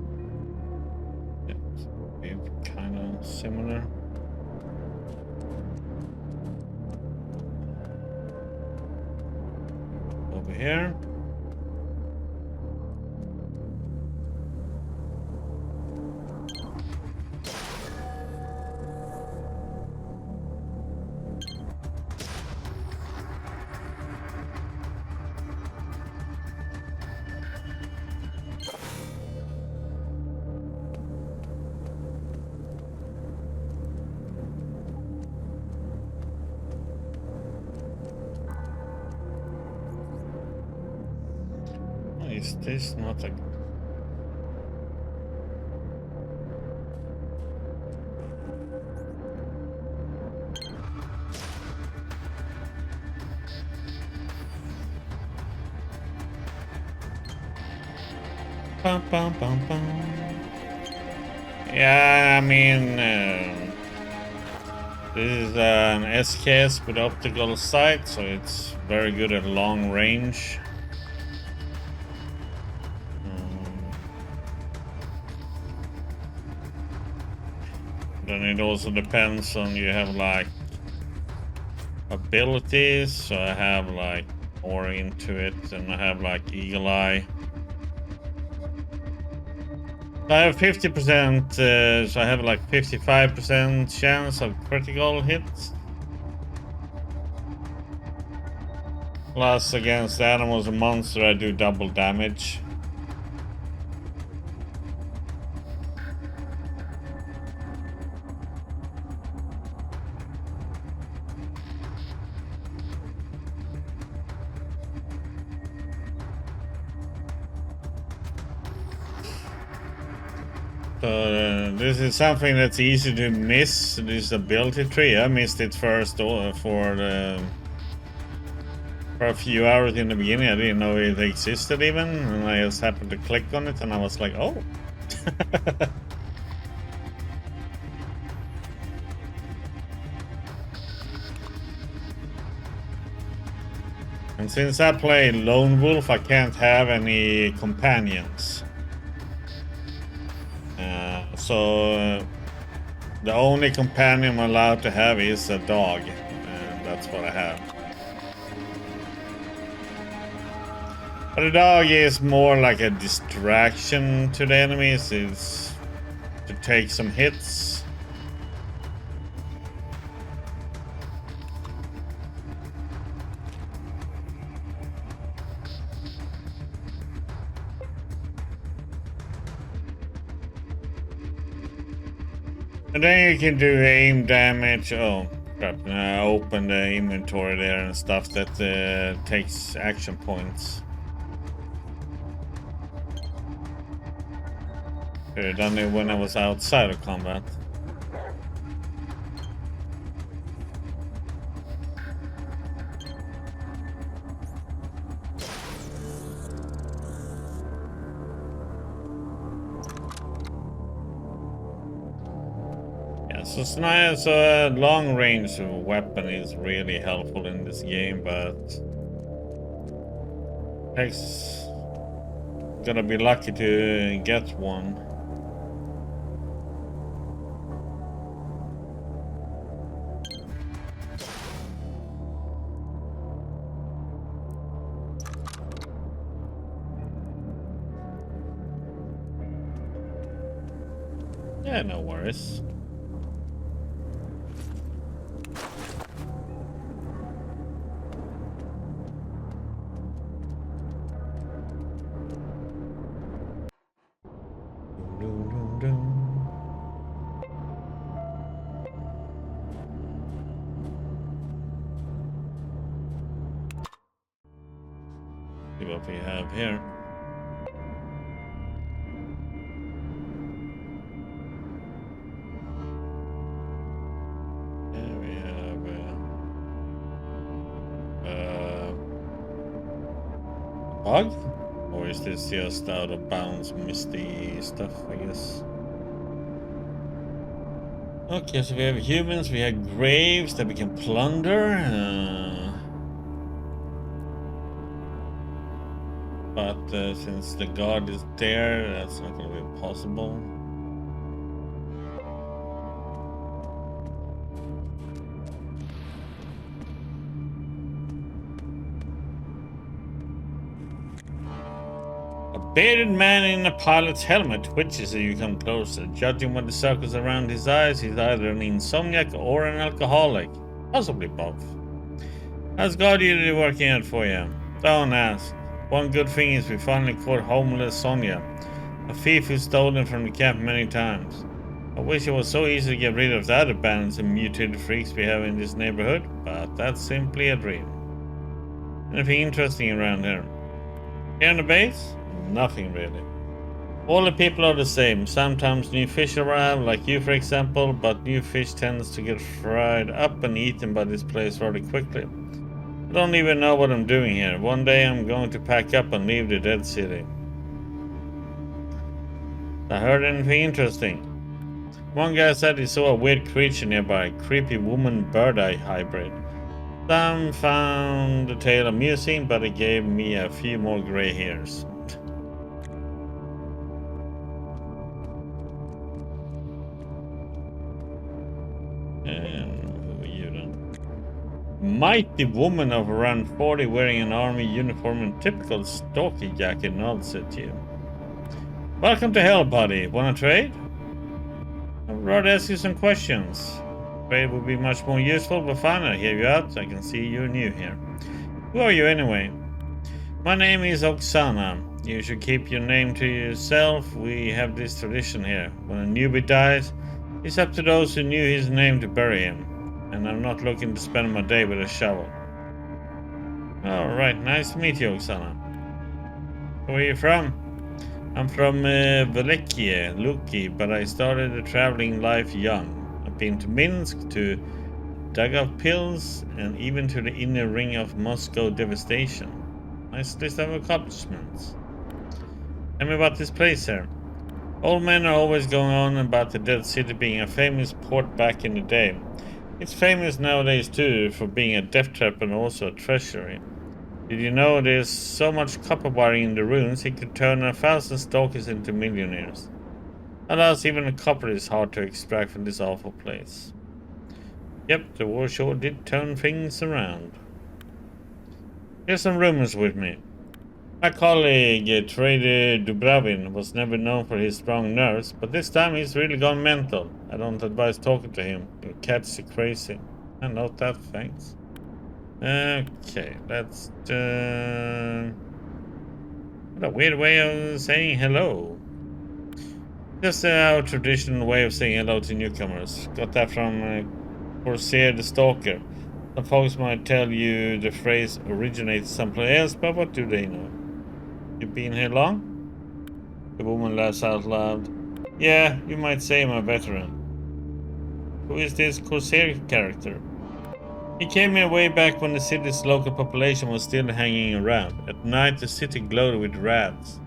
It's kind of similar. Over here. Is this not a... Bum, bum, bum, bum. Yeah, I mean, this is an SKS with optical sight, so it's very good at long range. Then it also depends on, you have like abilities, so I have like more into it, and I have like Eagle Eye. So I have 50%, so I have like 55% chance of critical hits. Plus against animals and monsters I do double damage. So this is something that's easy to miss, this ability tree. I missed it first for a few hours in the beginning. I didn't know it existed even, and I just happened to click on it and I was like, oh. And since I play Lone Wolf, I can't have any companions. So the only companion I'm allowed to have is a dog, and that's what I have. But the dog is more like a distraction to the enemies. It's to take some hits. And then you can do aim damage. Oh crap, open the inventory there and stuff that takes action points. Could have done it when I was outside of combat. So a long range weapon is really helpful in this game, but it's gonna be lucky to get one. Yeah, no worries. See what we have here. Yeah, we have bug? Or is this just out of bounds misty stuff, I guess? Okay, so we have humans, we have graves that we can plunder. But since the guard is there, that's not going to be possible. A bearded man in a pilot's helmet twitches as you come closer. Judging by the circles around his eyes, he's either an insomniac or an alcoholic. Possibly both. How's God usually working out for you? Don't ask. One good thing is we finally caught homeless Sonia, a thief who's stolen from the camp many times. I wish it was so easy to get rid of the other bandits and mutated freaks we have in this neighborhood, but that's simply a dream. Anything interesting around here? Here on the base? Nothing really. All the people are the same. Sometimes new fish arrive, like you for example, but new fish tends to get fried up and eaten by this place rather quickly. I don't even know what I'm doing here. One day I'm going to pack up and leave the dead city. I heard anything interesting? One guy said he saw a weird creature nearby, creepy woman-bird-eye hybrid. Some found the tale amusing, but it gave me a few more gray hairs. Mighty woman of around 40 wearing an army uniform and typical stocky jacket nods at you. Welcome to hell, buddy. Wanna trade? I'd rather ask you some questions. Trade would be much more useful, but fine, I hear you out. I can see you're new here. Who are you anyway? My name is Oksana. You should keep your name to yourself. We have this tradition here. When a newbie dies, it's up to those who knew his name to bury him. And I'm not looking to spend my day with a shovel. Alright, nice to meet you, Oksana. Where are you from? I'm from Velikie, Luki, but I started a traveling life young. I've been to Minsk, to Daugavpils, and even to the inner ring of Moscow devastation. Nice list of accomplishments. Tell me about this place here. Old men are always going on about the dead city being a famous port back in the day. It's famous nowadays too for being a death trap and also a treasury. Did you know there's so much copper wiring in the ruins it could turn 1,000 stalkers into millionaires? Alas, even the copper is hard to extract from this awful place. Yep, the war sure did turn things around. Here's some rumors with me. My colleague, Trader Dubravin, was never known for his strong nerves, but this time he's really gone mental. I don't advise talking to him. He'll catch you crazy. I note that, thanks. Okay, that's... what a weird way of saying hello. Just our traditional way of saying hello to newcomers. Got that from Corsair the Stalker. Some folks might tell you the phrase originates someplace else, but what do they know? You been here long? The woman laughs out loud. Yeah, you might say I'm a veteran. Who is this Corsair character? He came here way back when the city's local population was still hanging around. At night the city glowed with rats.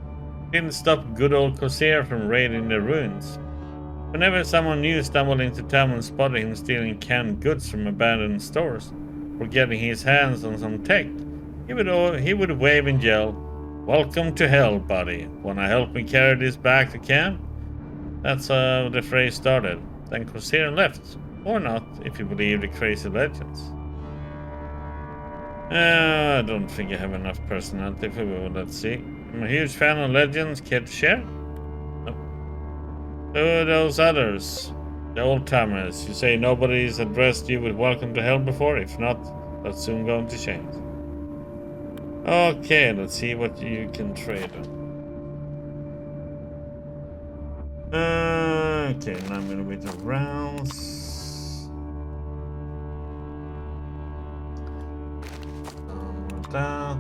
Didn't stop good old Corsair from raiding the ruins. Whenever someone new stumbled into town and spotted him stealing canned goods from abandoned stores, or getting his hands on some tech, he would wave and yell, "Welcome to hell, buddy. Wanna help me carry this back to camp?" That's how the phrase started. Then Corsair left. Or not, if you believe the crazy legends. I don't think I have enough personality for it, let's see. I'm a huge fan of legends. Care to share? No. Who are those others? The old-timers. You say nobody's addressed you with welcome to hell before? If not, that's soon going to change. Okay, let's see what you can trade on. Okay, now I'm gonna wait around. That.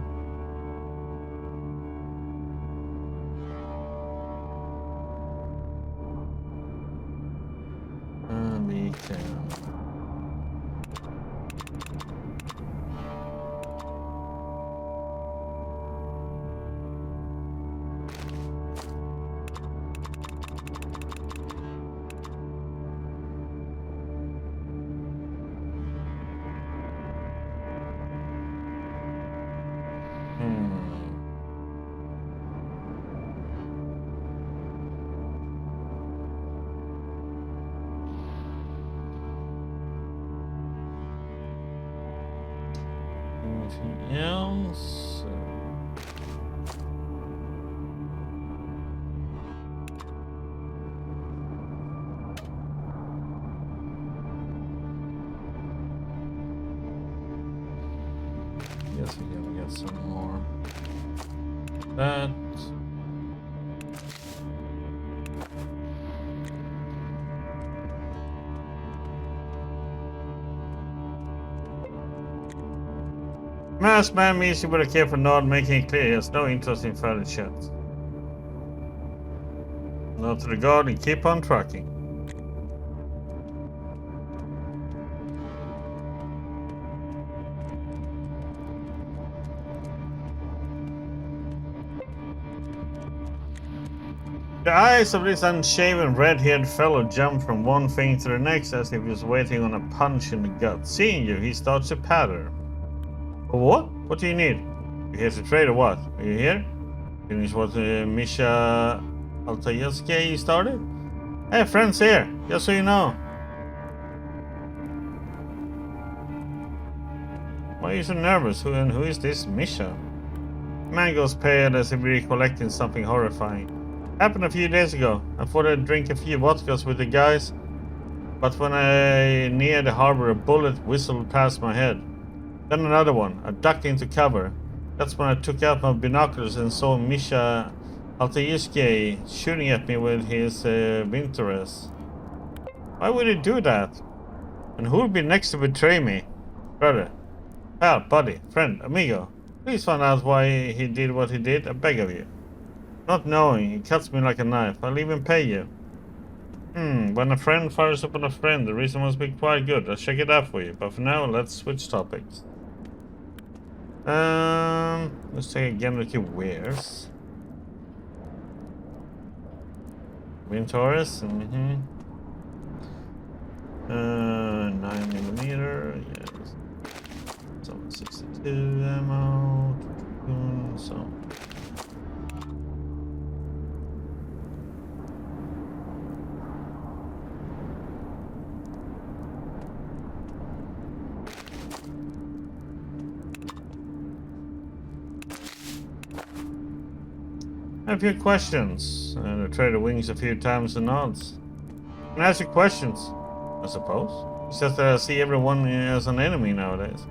We can. Anything else? Guess we gotta get some more. That. Masked man means you would care for nod, making it clear he has no interest in further chat. Nod to the guard and keep on trucking. The eyes of this unshaven, red-haired fellow jump from one thing to the next as if he was waiting on a punch in the gut. Seeing you, he starts to patter. What? What do you need? You here to trade or what? Are you here? Finish what Misha Altayevsky started? Hey, friends here, just so you know. Why are you so nervous? Who is this Misha? Man goes pale as if recollecting something horrifying. Happened a few days ago. I thought I'd drink a few vodkas with the guys, but when I neared the harbor, a bullet whistled past my head. Then another one. I ducked into cover. That's when I took out my binoculars and saw Misha Altayevsky shooting at me with his Vintorez. Why would he do that? And who would be next to betray me? Brother, pal, buddy, friend, amigo. Please find out why he did what he did, I beg of you. Not knowing, he cuts me like a knife. I'll even pay you. When a friend fires upon a friend, the reason must be quite good. I'll check it out for you. But for now, let's switch topics. Let's take again what he wears. Vintorez, 9mm, yes. So 62 ammo. So. I have a few questions. And I try the wings a few times and nods. And ask you questions, I suppose. It's just that I see everyone as an enemy nowadays.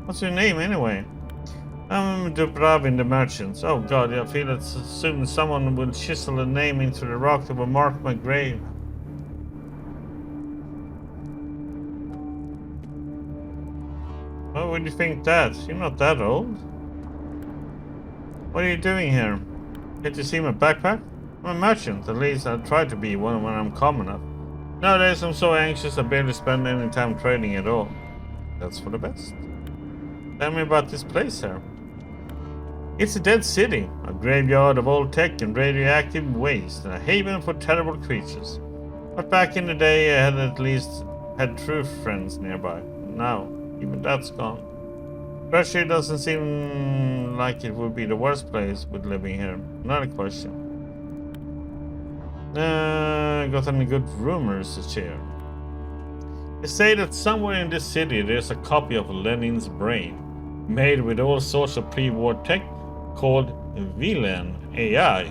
What's your name anyway? I'm Dubravin the Merchant. Oh god, I feel that soon someone will chisel a name into the rock that will mark my grave. Why would you think that? You're not that old. What are you doing here? Can't you see my backpack? I'm a merchant, at least I try to be one when I'm calm enough. Nowadays I'm so anxious I barely spend any time trading at all. That's for the best. Tell me about this place here. It's a dead city, a graveyard of old tech and radioactive waste, and a haven for terrible creatures. But back in the day I had at least had true friends nearby. Now, even that's gone. Especially doesn't seem like it would be the worst place with living here. Another question. Got any good rumors to share? They say that somewhere in this city there's a copy of Lenin's brain, made with all sorts of pre-war tech, called VLAN AI.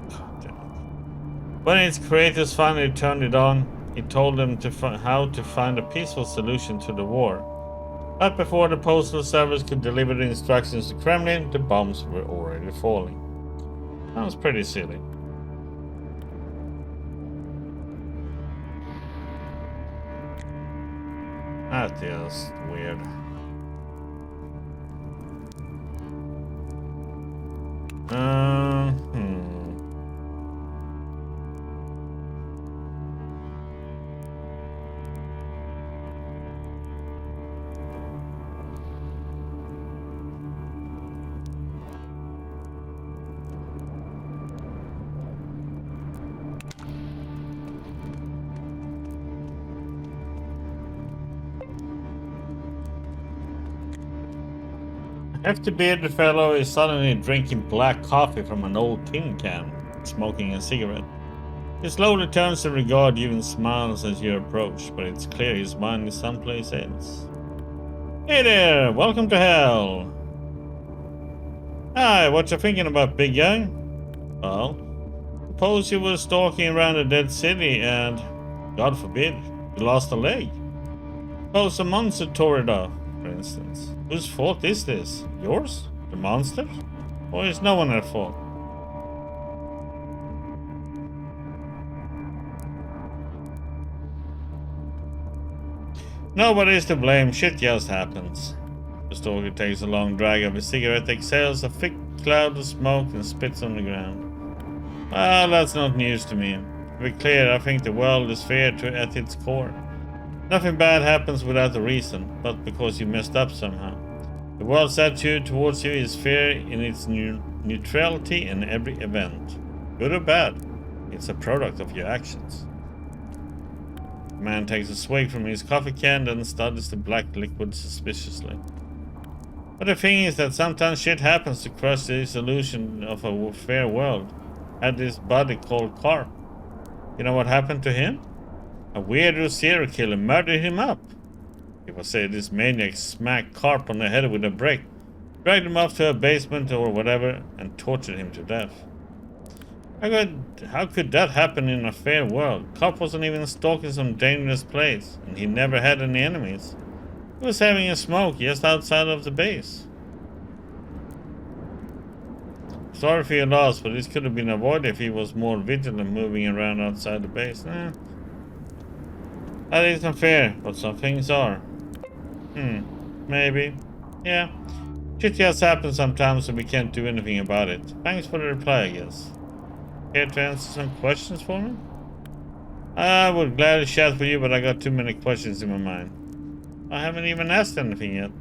God damn it. When its creators finally turned it on, it told them how to find a peaceful solution to the war. But before the postal service could deliver the instructions to Kremlin, the bombs were already falling. Sounds pretty silly. That is weird. Hefty bearded fellow is suddenly drinking black coffee from an old tin can, smoking a cigarette. He slowly turns to regard you and smiles as you approach, but it's clear his mind is someplace else. Hey there, welcome to hell. Hi, what you thinking about, big guy? Well, suppose you were stalking around a dead city and, God forbid, you lost a leg. Suppose a monster tore it off, for instance. Whose fault is this? Yours? The monster? Or is no one at fault? Nobody's to blame, shit just happens. The stalker takes a long drag of his cigarette, exhales a thick cloud of smoke and spits on the ground. Well, that's not news to me. To be clear, I think the world is fair at its core. Nothing bad happens without a reason, but because you messed up somehow. The world's attitude towards you is fair in its neutrality in every event. Good or bad, it's a product of your actions. The man takes a swig from his coffee can and studies the black liquid suspiciously. But the thing is that sometimes shit happens to crush the illusion of a fair world. Had this buddy called Carp. You know what happened to him? A weirdo serial killer murdered him up. People say this maniac smacked Carp on the head with a brick, dragged him off to a basement or whatever, and tortured him to death. How could that happen in a fair world? Carp wasn't even stalking some dangerous place, and he never had any enemies. He was having a smoke just outside of the base. Sorry for your loss, but this could have been avoided if he was more vigilant moving around outside the base. That isn't fair, but some things are. Maybe. Yeah. Shit just happens sometimes so we can't do anything about it. Thanks for the reply, I guess. Care to answer some questions for me? I would gladly chat with you, but I got too many questions in my mind. I haven't even asked anything yet.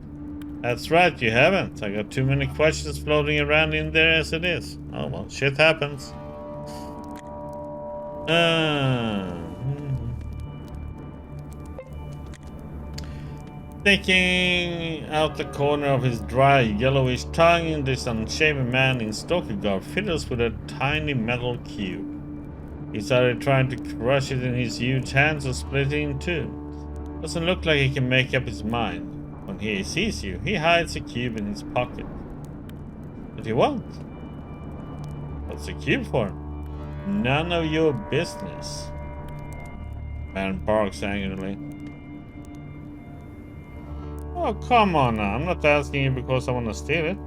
That's right, you haven't. I got too many questions floating around in there as it is. Oh well, shit happens. Sticking out the corner of his dry, yellowish tongue, this unshaven man in stalker garb fiddles with a tiny metal cube. He's either trying to crush it in his huge hands or split it in two. Doesn't look like he can make up his mind. When he sees you, he hides the cube in his pocket. What do you want? What's the key for? None of your business. Man barks angrily. Oh, come on now. I'm not asking you because I want to steal it.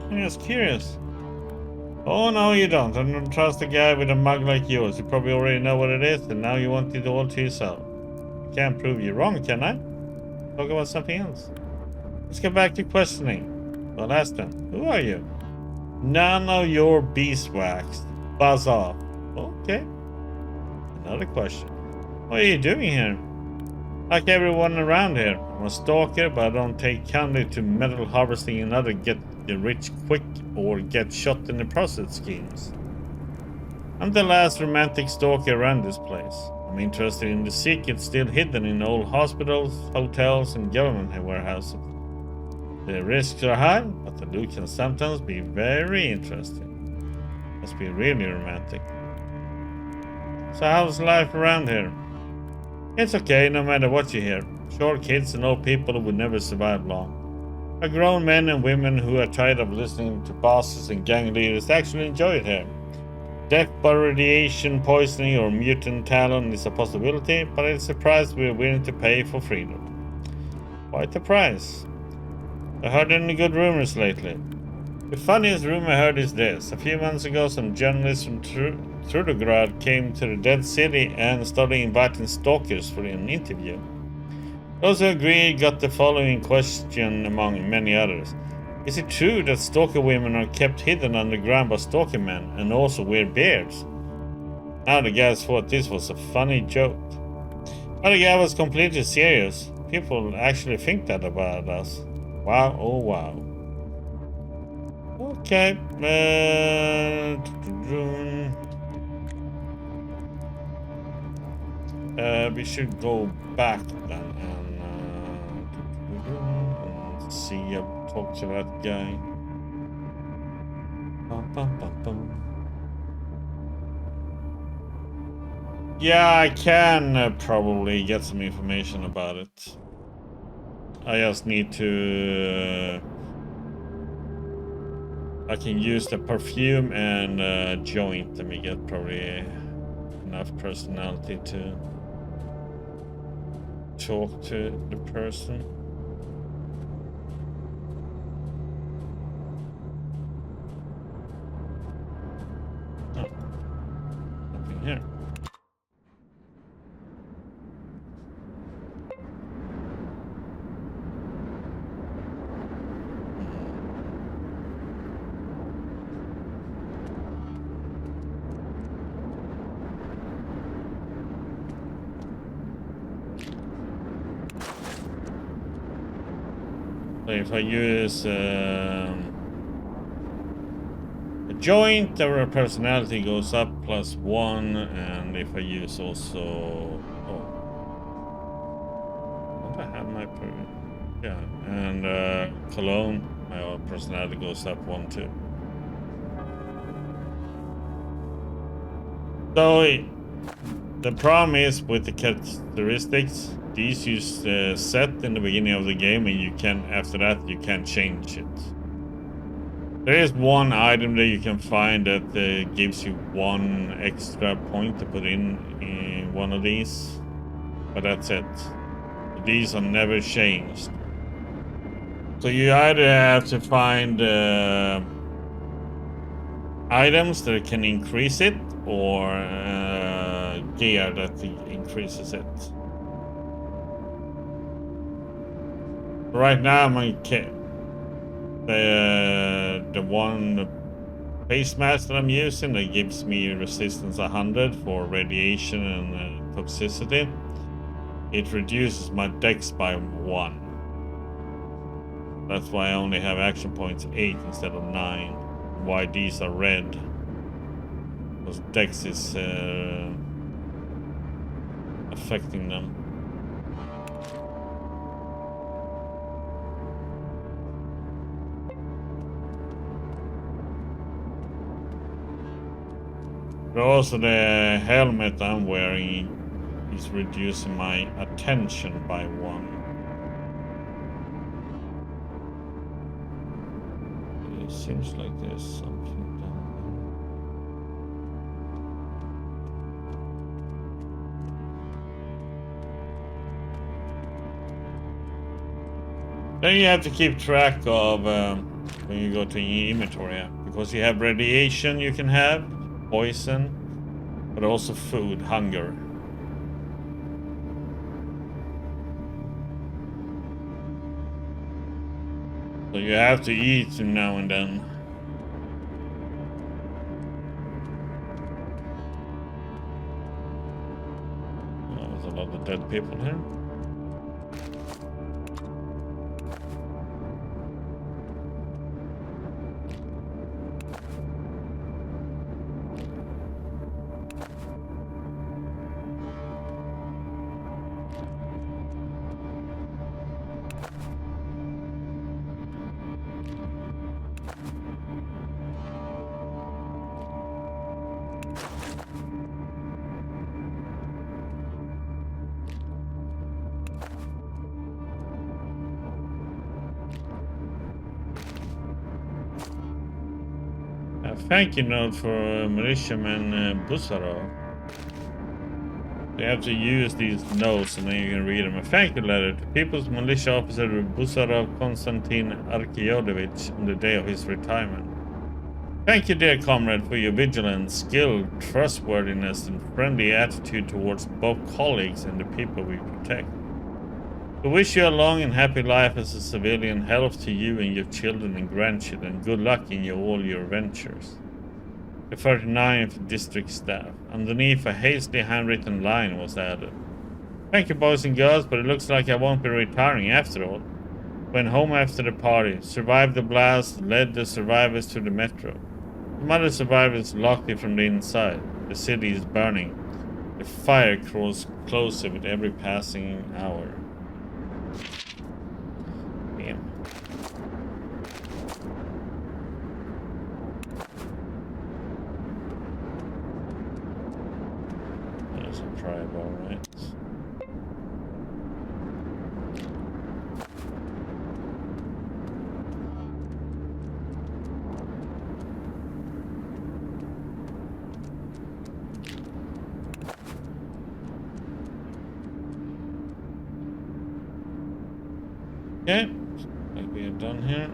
I'm just curious. Oh, no, you don't. I don't trust a guy with a mug like yours. You probably already know what it is, and now you want it all to yourself. I can't prove you wrong, can I? Talk about something else. Let's get back to questioning. Well, ask them. Who are you? None of your beeswax. Buzz off. Okay. Another question. What are you doing here? Like everyone around here. I'm a stalker, but I don't take kindly to metal harvesting and other get rich quick or get shot in the process schemes. I'm the last romantic stalker around this place. I'm interested in the secrets still hidden in old hospitals, hotels, and government warehouses. The risks are high, but the loot can sometimes be very interesting. Must be really romantic. So how's life around here? It's okay no matter what you hear. Short kids and old people would never survive long. A grown men and women who are tired of listening to bosses and gang leaders actually enjoy it here. Death by radiation poisoning or mutant talon is a possibility, but it's a price we're willing to pay for freedom. Quite a price. I heard any good rumors lately. The funniest rumor I heard is this. A few months ago, some journalists from Trudograd came to the Dead City and started inviting stalkers for an interview. Those who agreed got the following question among many others. Is it true that stalker women are kept hidden underground by stalker men and also wear beards? Now the guys thought this was a funny joke. But the guy was completely serious. People actually think that about us. Wow, oh wow. Okay. We should go back then and see, talk to that guy. Yeah, I can probably get some information about it. I just need to... I can use the perfume and joint. Let me get probably enough personality to talk to the person. Oh, nothing here. So if I use a joint, our personality goes up +1, and if I use also... Oh. Don't I have my... Yeah, and cologne, my personality goes up 1 too. So the problem is with the characteristics, these you set in the beginning of the game, and you can, after that, you can change it. There is one item that you can find that gives you 1 extra point to put in one of these, but that's it. These are never changed. So you either have to find items that can increase it, or gear that increases it. Right now, my the one face mask that I'm using that gives me resistance 100 for radiation and toxicity. It reduces my dex by 1. That's why I only have action points 8 instead of 9. Why these are red? Because dex is affecting them. But also the helmet I'm wearing is reducing my attention by 1. It seems like there's something down there. Then you have to keep track of when you go to your inventory app, because you have radiation you can have, poison, but also food, hunger. So you have to eat now and then. Oh, there's a lot of dead people here. A thank you note for militiaman Busarov. You have to use these notes and then you can read them. A thank you letter to People's Militia Officer Busarov Konstantin Arkyodovich on the day of his retirement. Thank you, dear comrade, for your vigilance, skill, trustworthiness, and friendly attitude towards both colleagues and the people we protect. We wish you a long and happy life as a civilian, health to you and your children and grandchildren, good luck in all your ventures. The 39th District Staff. Underneath, a hastily handwritten line was added. Thank you, boys and girls, but it looks like I won't be retiring after all. Went home after the party, survived the blast, led the survivors to the metro. Some other survivors locked it from the inside. The city is burning. The fire crawls closer with every passing hour. Damn. There's a tribe, alright. Okay, like we are done here.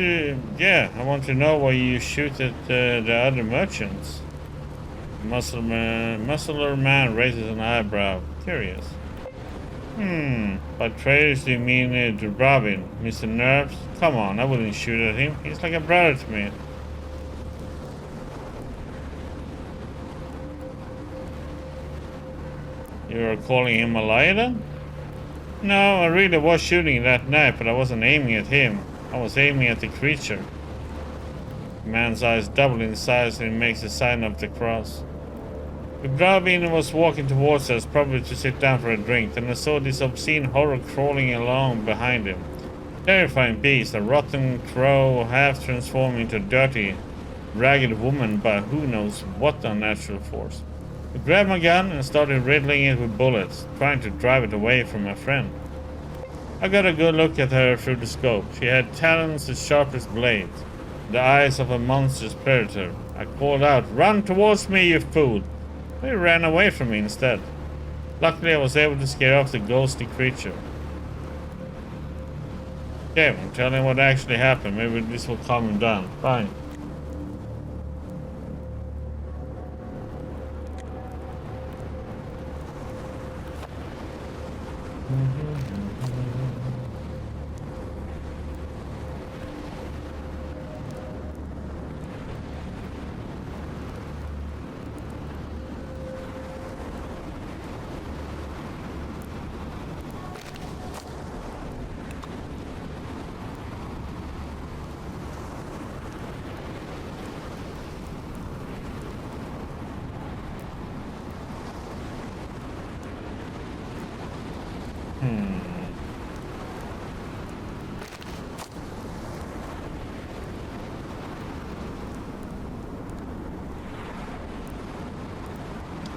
I want to know why you shoot at the other merchants. Muscular man raises an eyebrow. Curious. By traitors do you mean Dubravin? Mr. Nerves? Come on, I wouldn't shoot at him. He's like a brother to me. You're calling him a liar? No, I really was shooting that night, but I wasn't aiming at him. I was aiming at the creature. The man's eyes double in size and he makes the sign of the cross. Dubravin was walking towards us, probably to sit down for a drink, and I saw this obscene horror crawling along behind him. Terrifying beast, a rotten crow, half transformed into a dirty, ragged woman by who knows what unnatural force. I grabbed my gun and started riddling it with bullets, trying to drive it away from my friend. I got a good look at her through the scope. She had talons as sharp as blades, the eyes of a monstrous predator. I called out, "Run towards me, you fool!" He ran away from me instead. Luckily, I was able to scare off the ghostly creature. Okay, I'm telling him what actually happened. Maybe this will calm him down. Fine.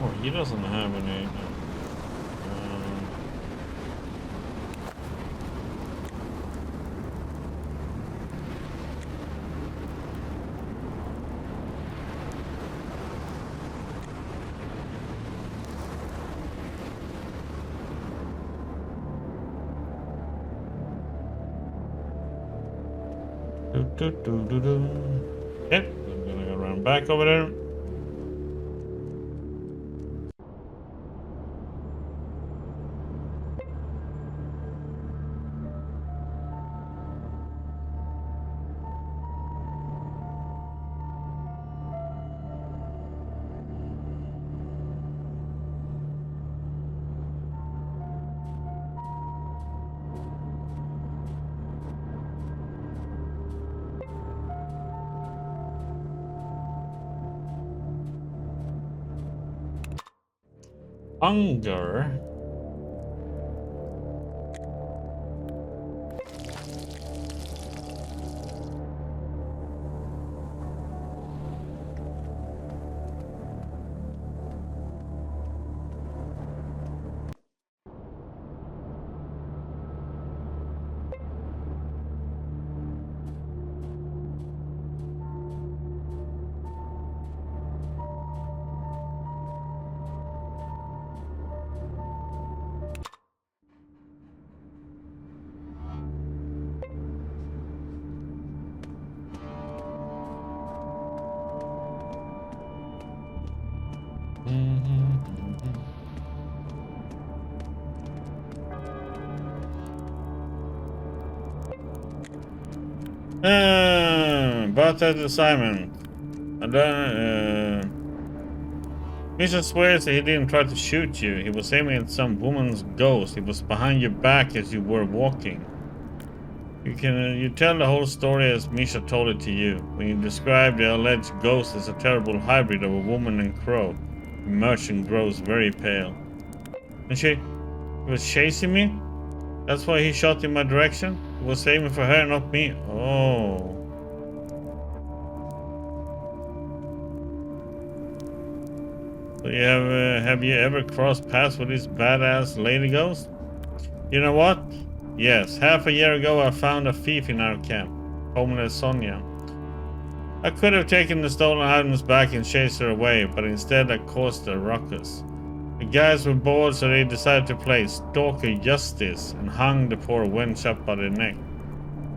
Oh, he doesn't have any. Yep, I'm gonna go around back over there. Hunger. About that assignment. And then, Misha swears that he didn't try to shoot you. He was aiming at some woman's ghost. He was behind your back as you were walking. You tell the whole story as Misha told it to you. When you describe the alleged ghost as a terrible hybrid of a woman and crow, the merchant grows very pale. And he was chasing me? That's why he shot in my direction? He was aiming for her, not me. Oh. So have you ever crossed paths with this badass lady ghost? You know what? Yes, half a year ago I found a thief in our camp, homeless Sonia. I could have taken the stolen items back and chased her away, but instead I caused a ruckus. The guys were bored, so they decided to play stalker justice and hung the poor wench up by the neck.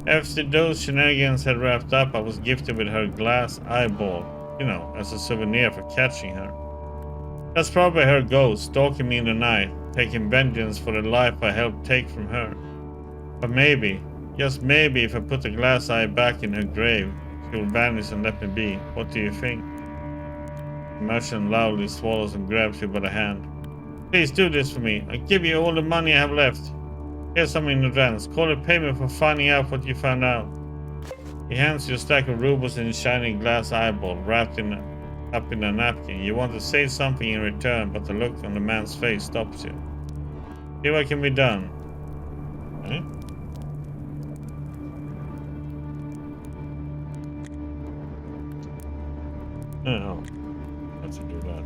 After those shenanigans had wrapped up, I was gifted with her glass eyeball, you know, as a souvenir for catching her. That's probably her ghost, stalking me in the night, taking vengeance for the life I helped take from her. But maybe, just maybe, if I put the glass eye back in her grave, she will vanish and let me be. What do you think? The merchant loudly swallows and grabs you by the hand. Please do this for me. I give you all the money I have left. Here's some in advance. Call it payment for finding out what you found out. He hands you a stack of rubles in a shiny glass eyeball, wrapped up in a napkin. You want to say something in return, but the look on the man's face stops you. See what can be done. Okay? Oh, let's do that.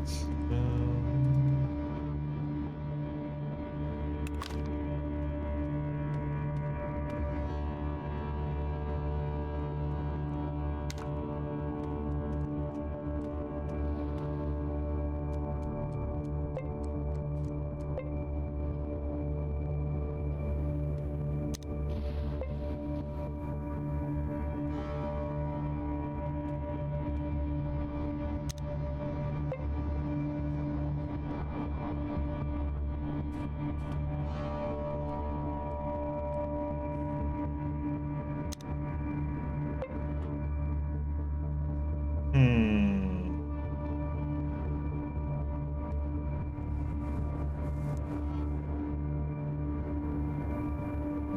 Hmm.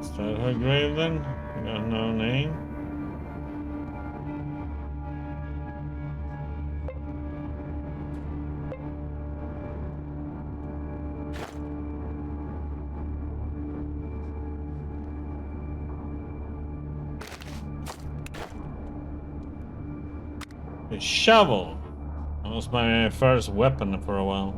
Is that her grave then? Got no name. A shovel. That was my first weapon for a while.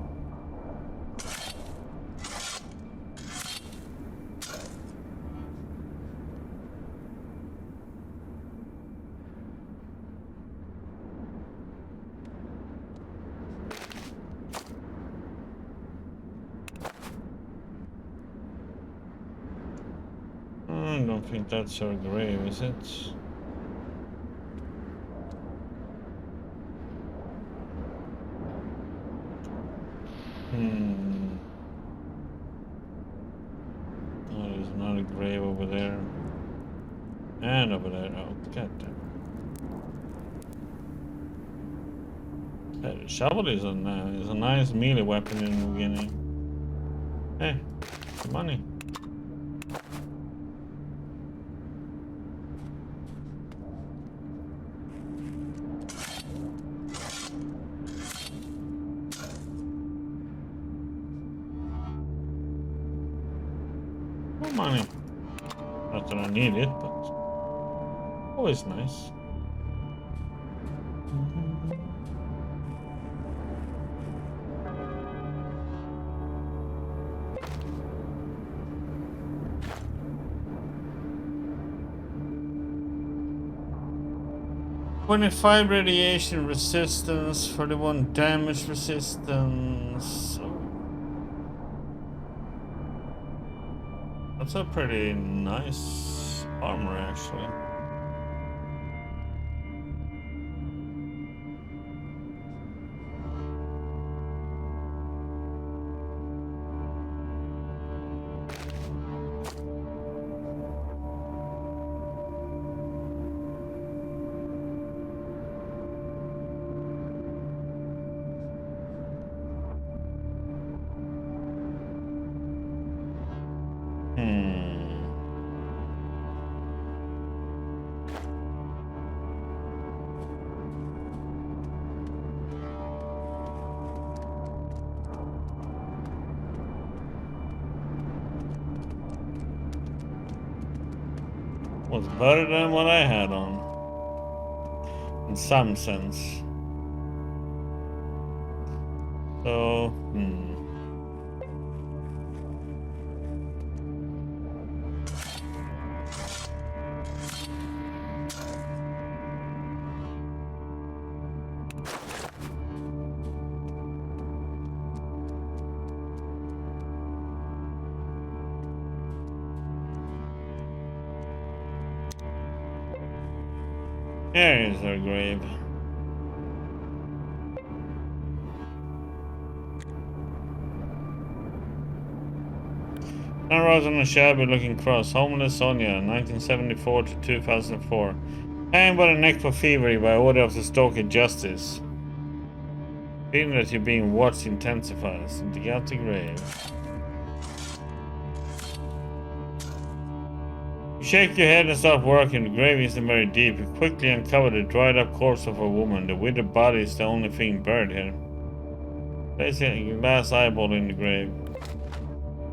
I don't think that's her grave, is it? Hmm. Oh, there's another grave over there. And over there. Oh, goddamn. The shovel is a nice melee weapon in the beginning. Hey, money. More money. Not that I need it, but always nice. "25 radiation resistance, 41 damage resistance." That's a pretty nice armor, actually. Was better than what I had on, in some sense. So, there is her grave. Sunrise on a shabby looking cross. Homeless Sonia, 1974 to 2004. Hanging by the neck for thievery by order of the Stalker Justice. Feeling that you're being watched intensifies. Dig out the grave. You shake your head and start working. The grave isn't very deep. You quickly uncover the dried up corpse of a woman. The withered body is the only thing buried here. Place a glass eyeball in the grave.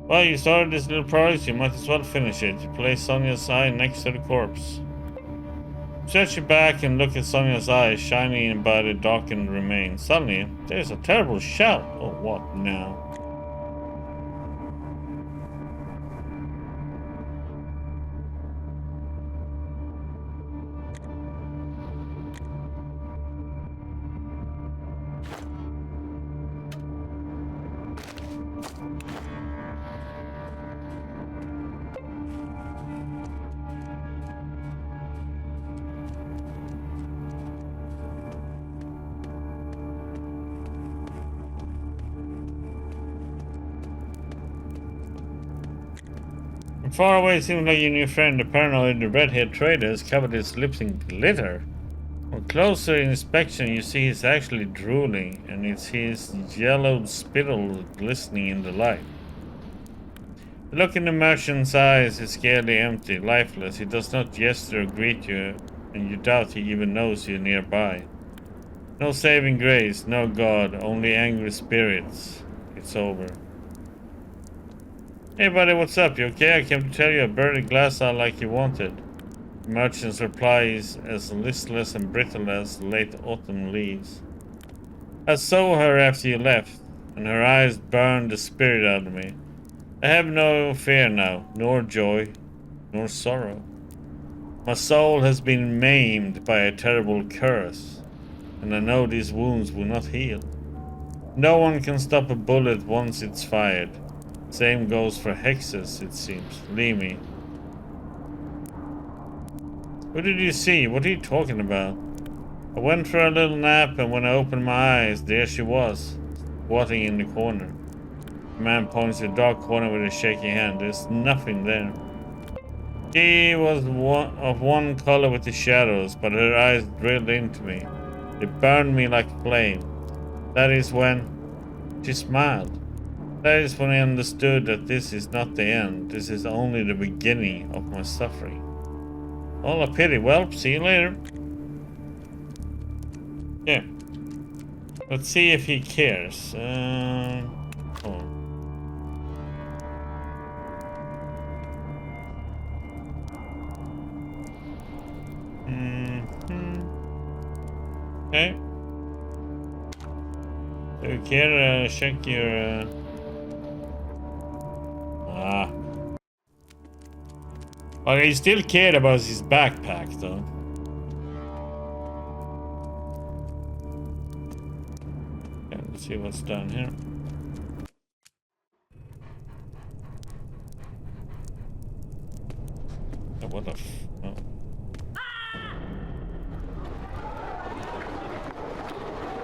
Well, you started this little project, you might as well finish it. You place Sonia's eye next to the corpse. Stretch your back and look at Sonia's eyes, shining by the darkened remains. Suddenly, there's a terrible shout. Oh, what now? From far away, it seems like your new friend, the paranoid red-haired trader, has covered his lips in glitter. On closer inspection, you see he's actually drooling, and it's his yellowed spittle glistening in the light. The look in the merchant's eyes is scarcely empty, lifeless. He does not gesture or greet you, and you doubt he even knows you're nearby. No saving grace, no God, only angry spirits. It's over. Hey buddy, what's up? You okay? I came to tell you I burned a glass out like you wanted. The merchant's reply is as listless and brittle as late autumn leaves. I saw her after you left, and her eyes burned the spirit out of me. I have no fear now, nor joy, nor sorrow. My soul has been maimed by a terrible curse, and I know these wounds will not heal. No one can stop a bullet once it's fired. Same goes for hexes, it seems. Leave me. What did you see? What are you talking about? I went for a little nap, and when I opened my eyes, there she was, squatting in the corner. The man points to the dark corner with a shaky hand. There's nothing there. She was of one color with the shadows, but her eyes drilled into me. They burned me like flame. That is when she smiled. That is when I understood that this is not the end. This is only the beginning of my suffering. All a pity. Well, see you later. Yeah. Let's see if he cares. Oh. Okay. Do you care? Check your. Okay, he still cared about his backpack, though. Okay, let's see what's down here. Oh, what the oh.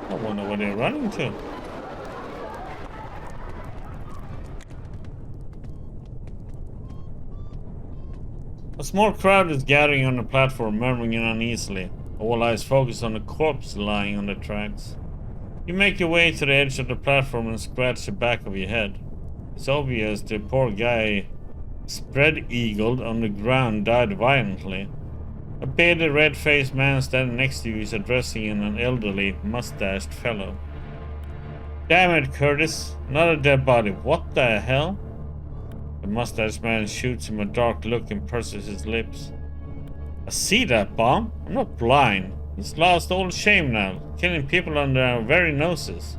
I wonder where they're running to. A small crowd is gathering on the platform, murmuring uneasily. All eyes focus on the corpse lying on the tracks. You make your way to the edge of the platform and scratch the back of your head. It's obvious the poor guy, spread-eagled on the ground, died violently. A bearded, red-faced man standing next to you is addressing an elderly, mustached fellow. Damn it, Curtis. Another dead body. What the hell? The mustached man shoots him a dark look and purses his lips. I see that, Bomb. I'm not blind. It's lost all shame now, killing people under our very noses.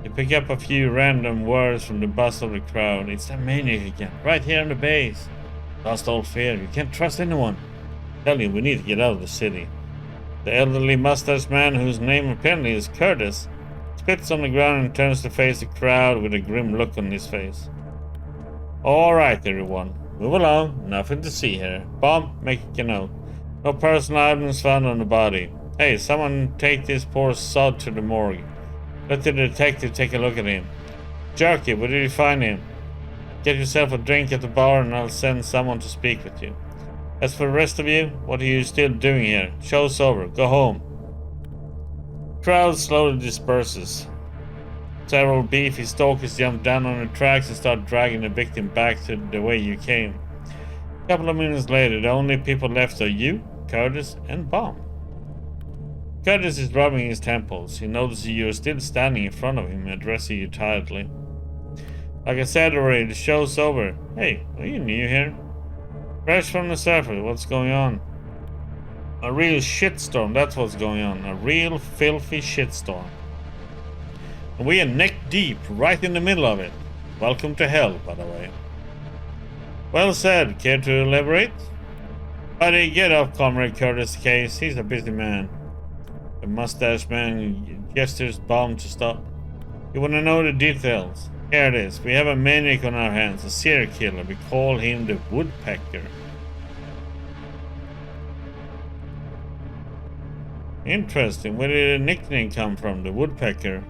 You pick up a few random words from the buzz of the crowd. It's that maniac again, right here on the base. Lost all fear. You can't trust anyone. Tell you, we need to get out of the city. The elderly mustached man, whose name apparently is Curtis, spits on the ground and turns to face the crowd with a grim look on his face. Alright, everyone. Move along. Nothing to see here. Bomb, make a note. No personal items found on the body. Hey, someone take this poor sod to the morgue. Let the detective take a look at him. Jerky, where did you find him? Get yourself a drink at the bar and I'll send someone to speak with you. As for the rest of you, what are you still doing here? Show's over. Go home. The crowd slowly disperses. Several beefy stalkers jump down on the tracks and start dragging the victim back to the way you came. A couple of minutes later, the only people left are you, Curtis, and Bomb. Curtis is rubbing his temples. He notices you are still standing in front of him, addressing you tiredly. Like I said already, the show's over. Hey, are you new here? Fresh from the surface, what's going on? A real shitstorm, that's what's going on. A real filthy shitstorm. And we are neck deep, right in the middle of it. Welcome to hell, by the way. Well said. Care to elaborate? Buddy, get off Comrade Curtis' case. He's a busy man. The mustache man gestures Bomb to stop. You want to know the details? Here it is. We have a maniac on our hands, a serial killer. We call him the Woodpecker. Interesting. Where did the nickname come from, the Woodpecker?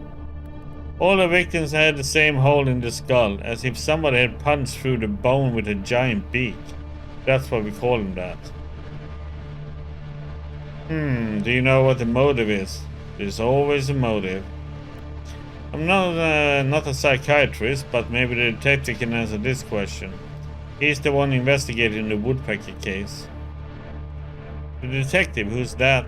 All the victims had the same hole in the skull, as if somebody had punched through the bone with a giant beak. That's why we call him that. Do you know what the motive is? There's always a motive. I'm not a psychiatrist, but maybe the detective can answer this question. He's the one investigating the Woodpecker case. The detective, who's that?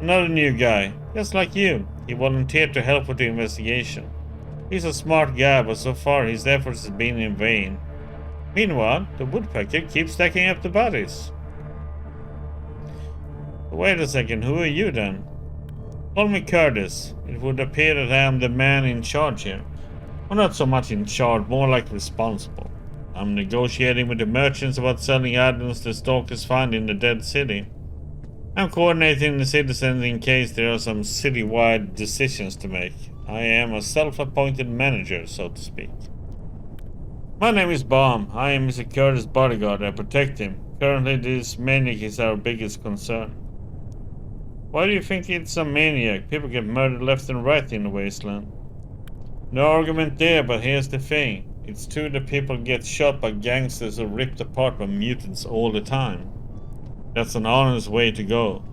Another new guy, just like you. He volunteered to help with the investigation. He's a smart guy, but so far his efforts have been in vain. Meanwhile, the Woodpecker keeps stacking up the bodies. Wait a second, who are you then? Call me Curtis. It would appear that I am the man in charge here. Well, not so much in charge, more like responsible. I'm negotiating with the merchants about selling items the stalkers find in the dead city. I'm coordinating the citizens in case there are some city-wide decisions to make. I am a self-appointed manager, so to speak. My name is Baum. I am Mr. Curtis' bodyguard. I protect him. Currently, this maniac is our biggest concern. Why do you think it's a maniac? People get murdered left and right in the wasteland. No argument there, but here's the thing. It's true that people get shot by gangsters or ripped apart by mutants all the time. That's an honest way to go.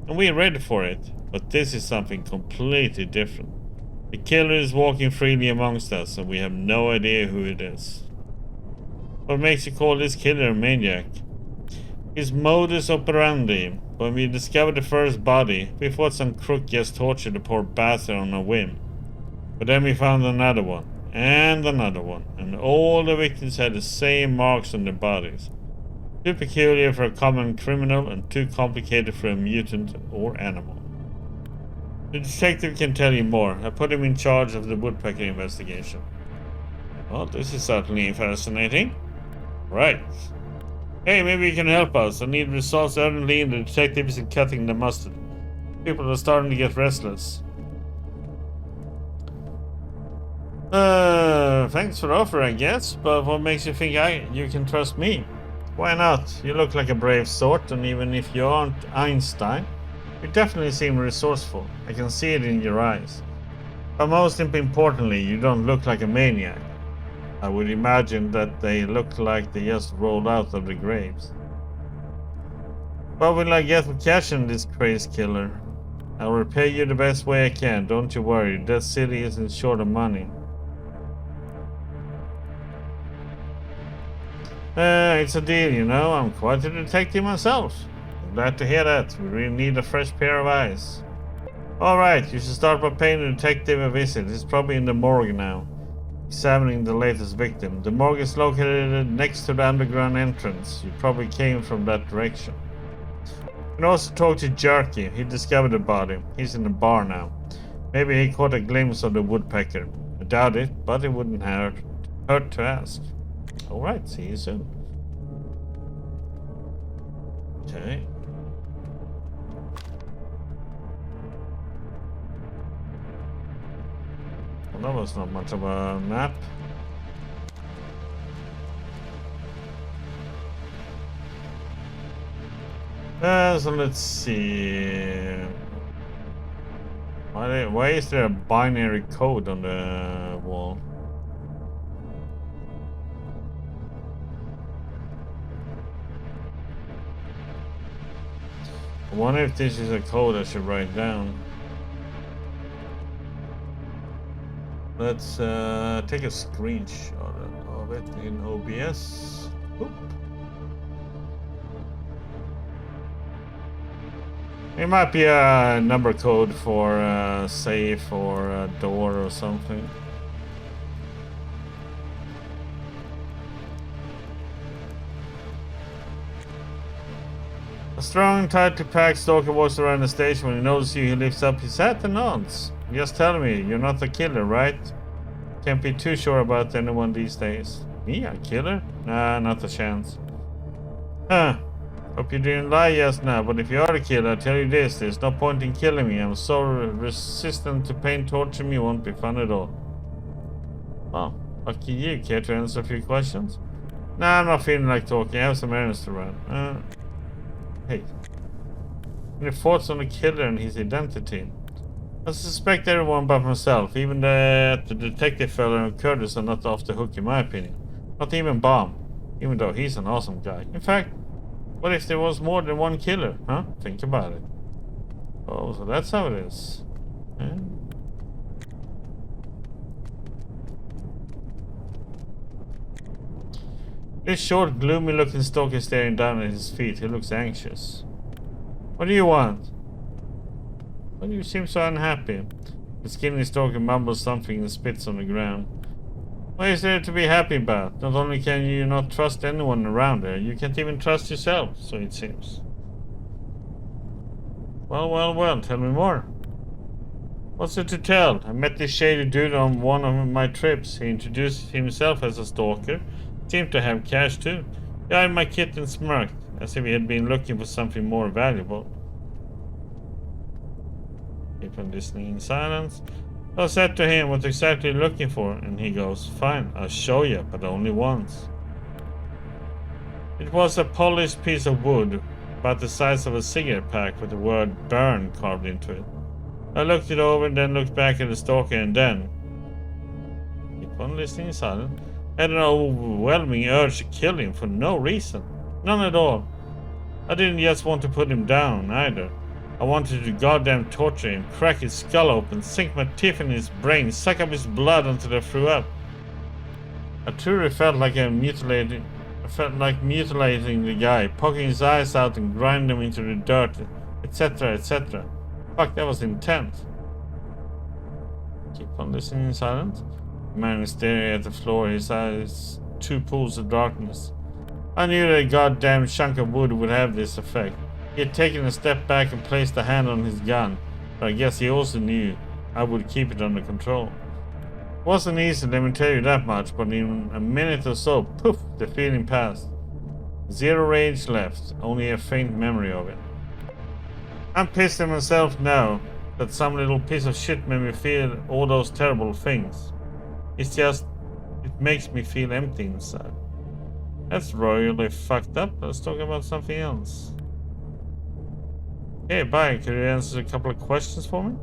And we're ready for it. But this is something completely different. The killer is walking freely amongst us, and we have no idea who it is. What makes you call this killer a maniac? His modus operandi. When we discovered the first body, we thought some crook just tortured the poor bastard on a whim. But then we found another one, and all the victims had the same marks on their bodies. Too peculiar for a common criminal and too complicated for a mutant or animal. The detective can tell you more. I put him in charge of the Woodpecker investigation. Well, this is certainly fascinating. Right. Hey, maybe you can help us. I need results urgently and the detective isn't cutting the mustard. People are starting to get restless. Thanks for the offer, I guess, but what makes you think you can trust me? Why not? You look like a brave sort, and even if you aren't Einstein, you definitely seem resourceful. I can see it in your eyes. But most importantly, you don't look like a maniac. I would imagine that they look like they just rolled out of the graves. What will I get for catching this crazy killer? I'll repay you the best way I can, don't you worry. That city isn't short of money. It's a deal, you know. I'm quite a detective myself. I'm glad to hear that. We really need a fresh pair of eyes. Alright, you should start by paying the detective a visit. He's probably in the morgue now, examining the latest victim. The morgue is located next to the underground entrance. You probably came from that direction. You can also talk to Jerky. He discovered the body. He's in the bar now. Maybe he caught a glimpse of the Woodpecker. I doubt it, but it wouldn't hurt to ask. Alright, see you soon. Okay. Well, that was not much of a map. So let's see. Why is there a binary code on the wall? I wonder if this is a code I should write down. Let's take a screenshot of it in OBS. Oop. It might be a number code for a safe or a door or something. A strong, tightly packed stalker walks around the station. When he notices you, he lifts up his hat and nods. Just tell me, you're not a killer, right? Can't be too sure about anyone these days. Me, a killer? Nah, not a chance. Huh. Hope you didn't lie just now, but if you are a killer, I tell you this, there's no point in killing me. I'm so resistant to pain, torture me won't be fun at all. Well, lucky you. Care to answer a few questions? Nah, I'm not feeling like talking. I have some errands to run. Hey. Any thoughts on the killer and his identity? I suspect everyone but myself. Even the detective fella and Curtis are not off the hook in my opinion. Not even Baum. Even though he's an awesome guy. In fact, What if there was more than one killer, huh? Think about it. Oh, so that's how it is. Yeah. This short, gloomy-looking stalker is staring down at his feet. He looks anxious. What do you want? Why do you seem so unhappy? The skinny stalker mumbles something and spits on the ground. What is there to be happy about? Not only can you not trust anyone around there, you can't even trust yourself, so it seems. Well, tell me more. What's there to tell? I met this shady dude on one of my trips. He introduced himself as a stalker. Seemed to have cash too. He eyed my kit and smirked, as if he had been looking for something more valuable. Keep on listening in silence. I said to him what exactly you're looking for, and he goes, fine, I'll show you, but only once. It was a polished piece of wood, about the size of a cigarette pack with the word burn carved into it. I looked it over and then looked back at the stalker and then... Keep on listening in silence. I had an overwhelming urge to kill him for no reason. None at all. I didn't just want to put him down, either. I wanted to goddamn torture him, crack his skull open, sink my teeth in his brain, suck up his blood until I threw up. I truly felt like mutilating the guy, poking his eyes out and grinding them into the dirt, etc., etc. Fuck, that was intense. Keep on listening in silence. The man is staring at the floor, his eyes two pools of darkness. I knew that a goddamn chunk of wood would have this effect. He had taken a step back and placed a hand on his gun, but I guess he also knew I would keep it under control. It wasn't easy, let me tell you that much, but in a minute or so, poof, the feeling passed. Zero rage left, only a faint memory of it. I'm pissed at myself now that some little piece of shit made me feel all those terrible things. It's just, it makes me feel empty inside. That's royally fucked up. Let's talk about something else. Hey, bye. Could you answer a couple of questions for me?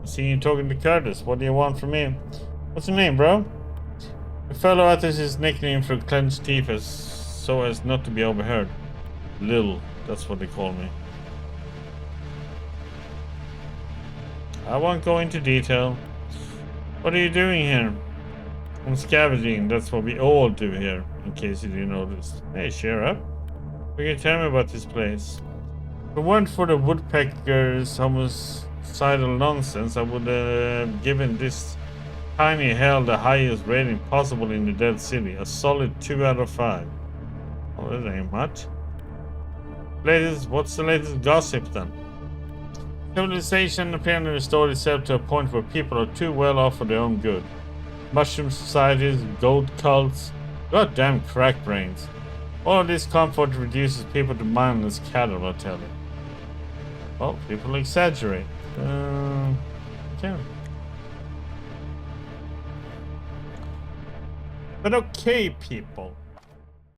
I see you talking to Curtis. What do you want from me? What's your name, bro? The fellow utters his nickname through clenched teeth so as not to be overheard. Lil, that's what they call me. I won't go into detail. What are you doing here? I'm scavenging. That's what we all do here, in case you didn't notice. Hey, cheer up. What can you tell me about this place? If it weren't for the woodpecker's homicidal nonsense, I would have given this tiny hell the highest rating possible in the Dead City. A solid 2 out of 5. Oh, that ain't much. What's the latest gossip then? Civilization apparently restored itself to a point where people are too well off for their own good. Mushroom societies, gold cults, goddamn crack brains. All of this comfort reduces people to mindless cattle, I tell you. Well, people exaggerate. Okay. But okay, people.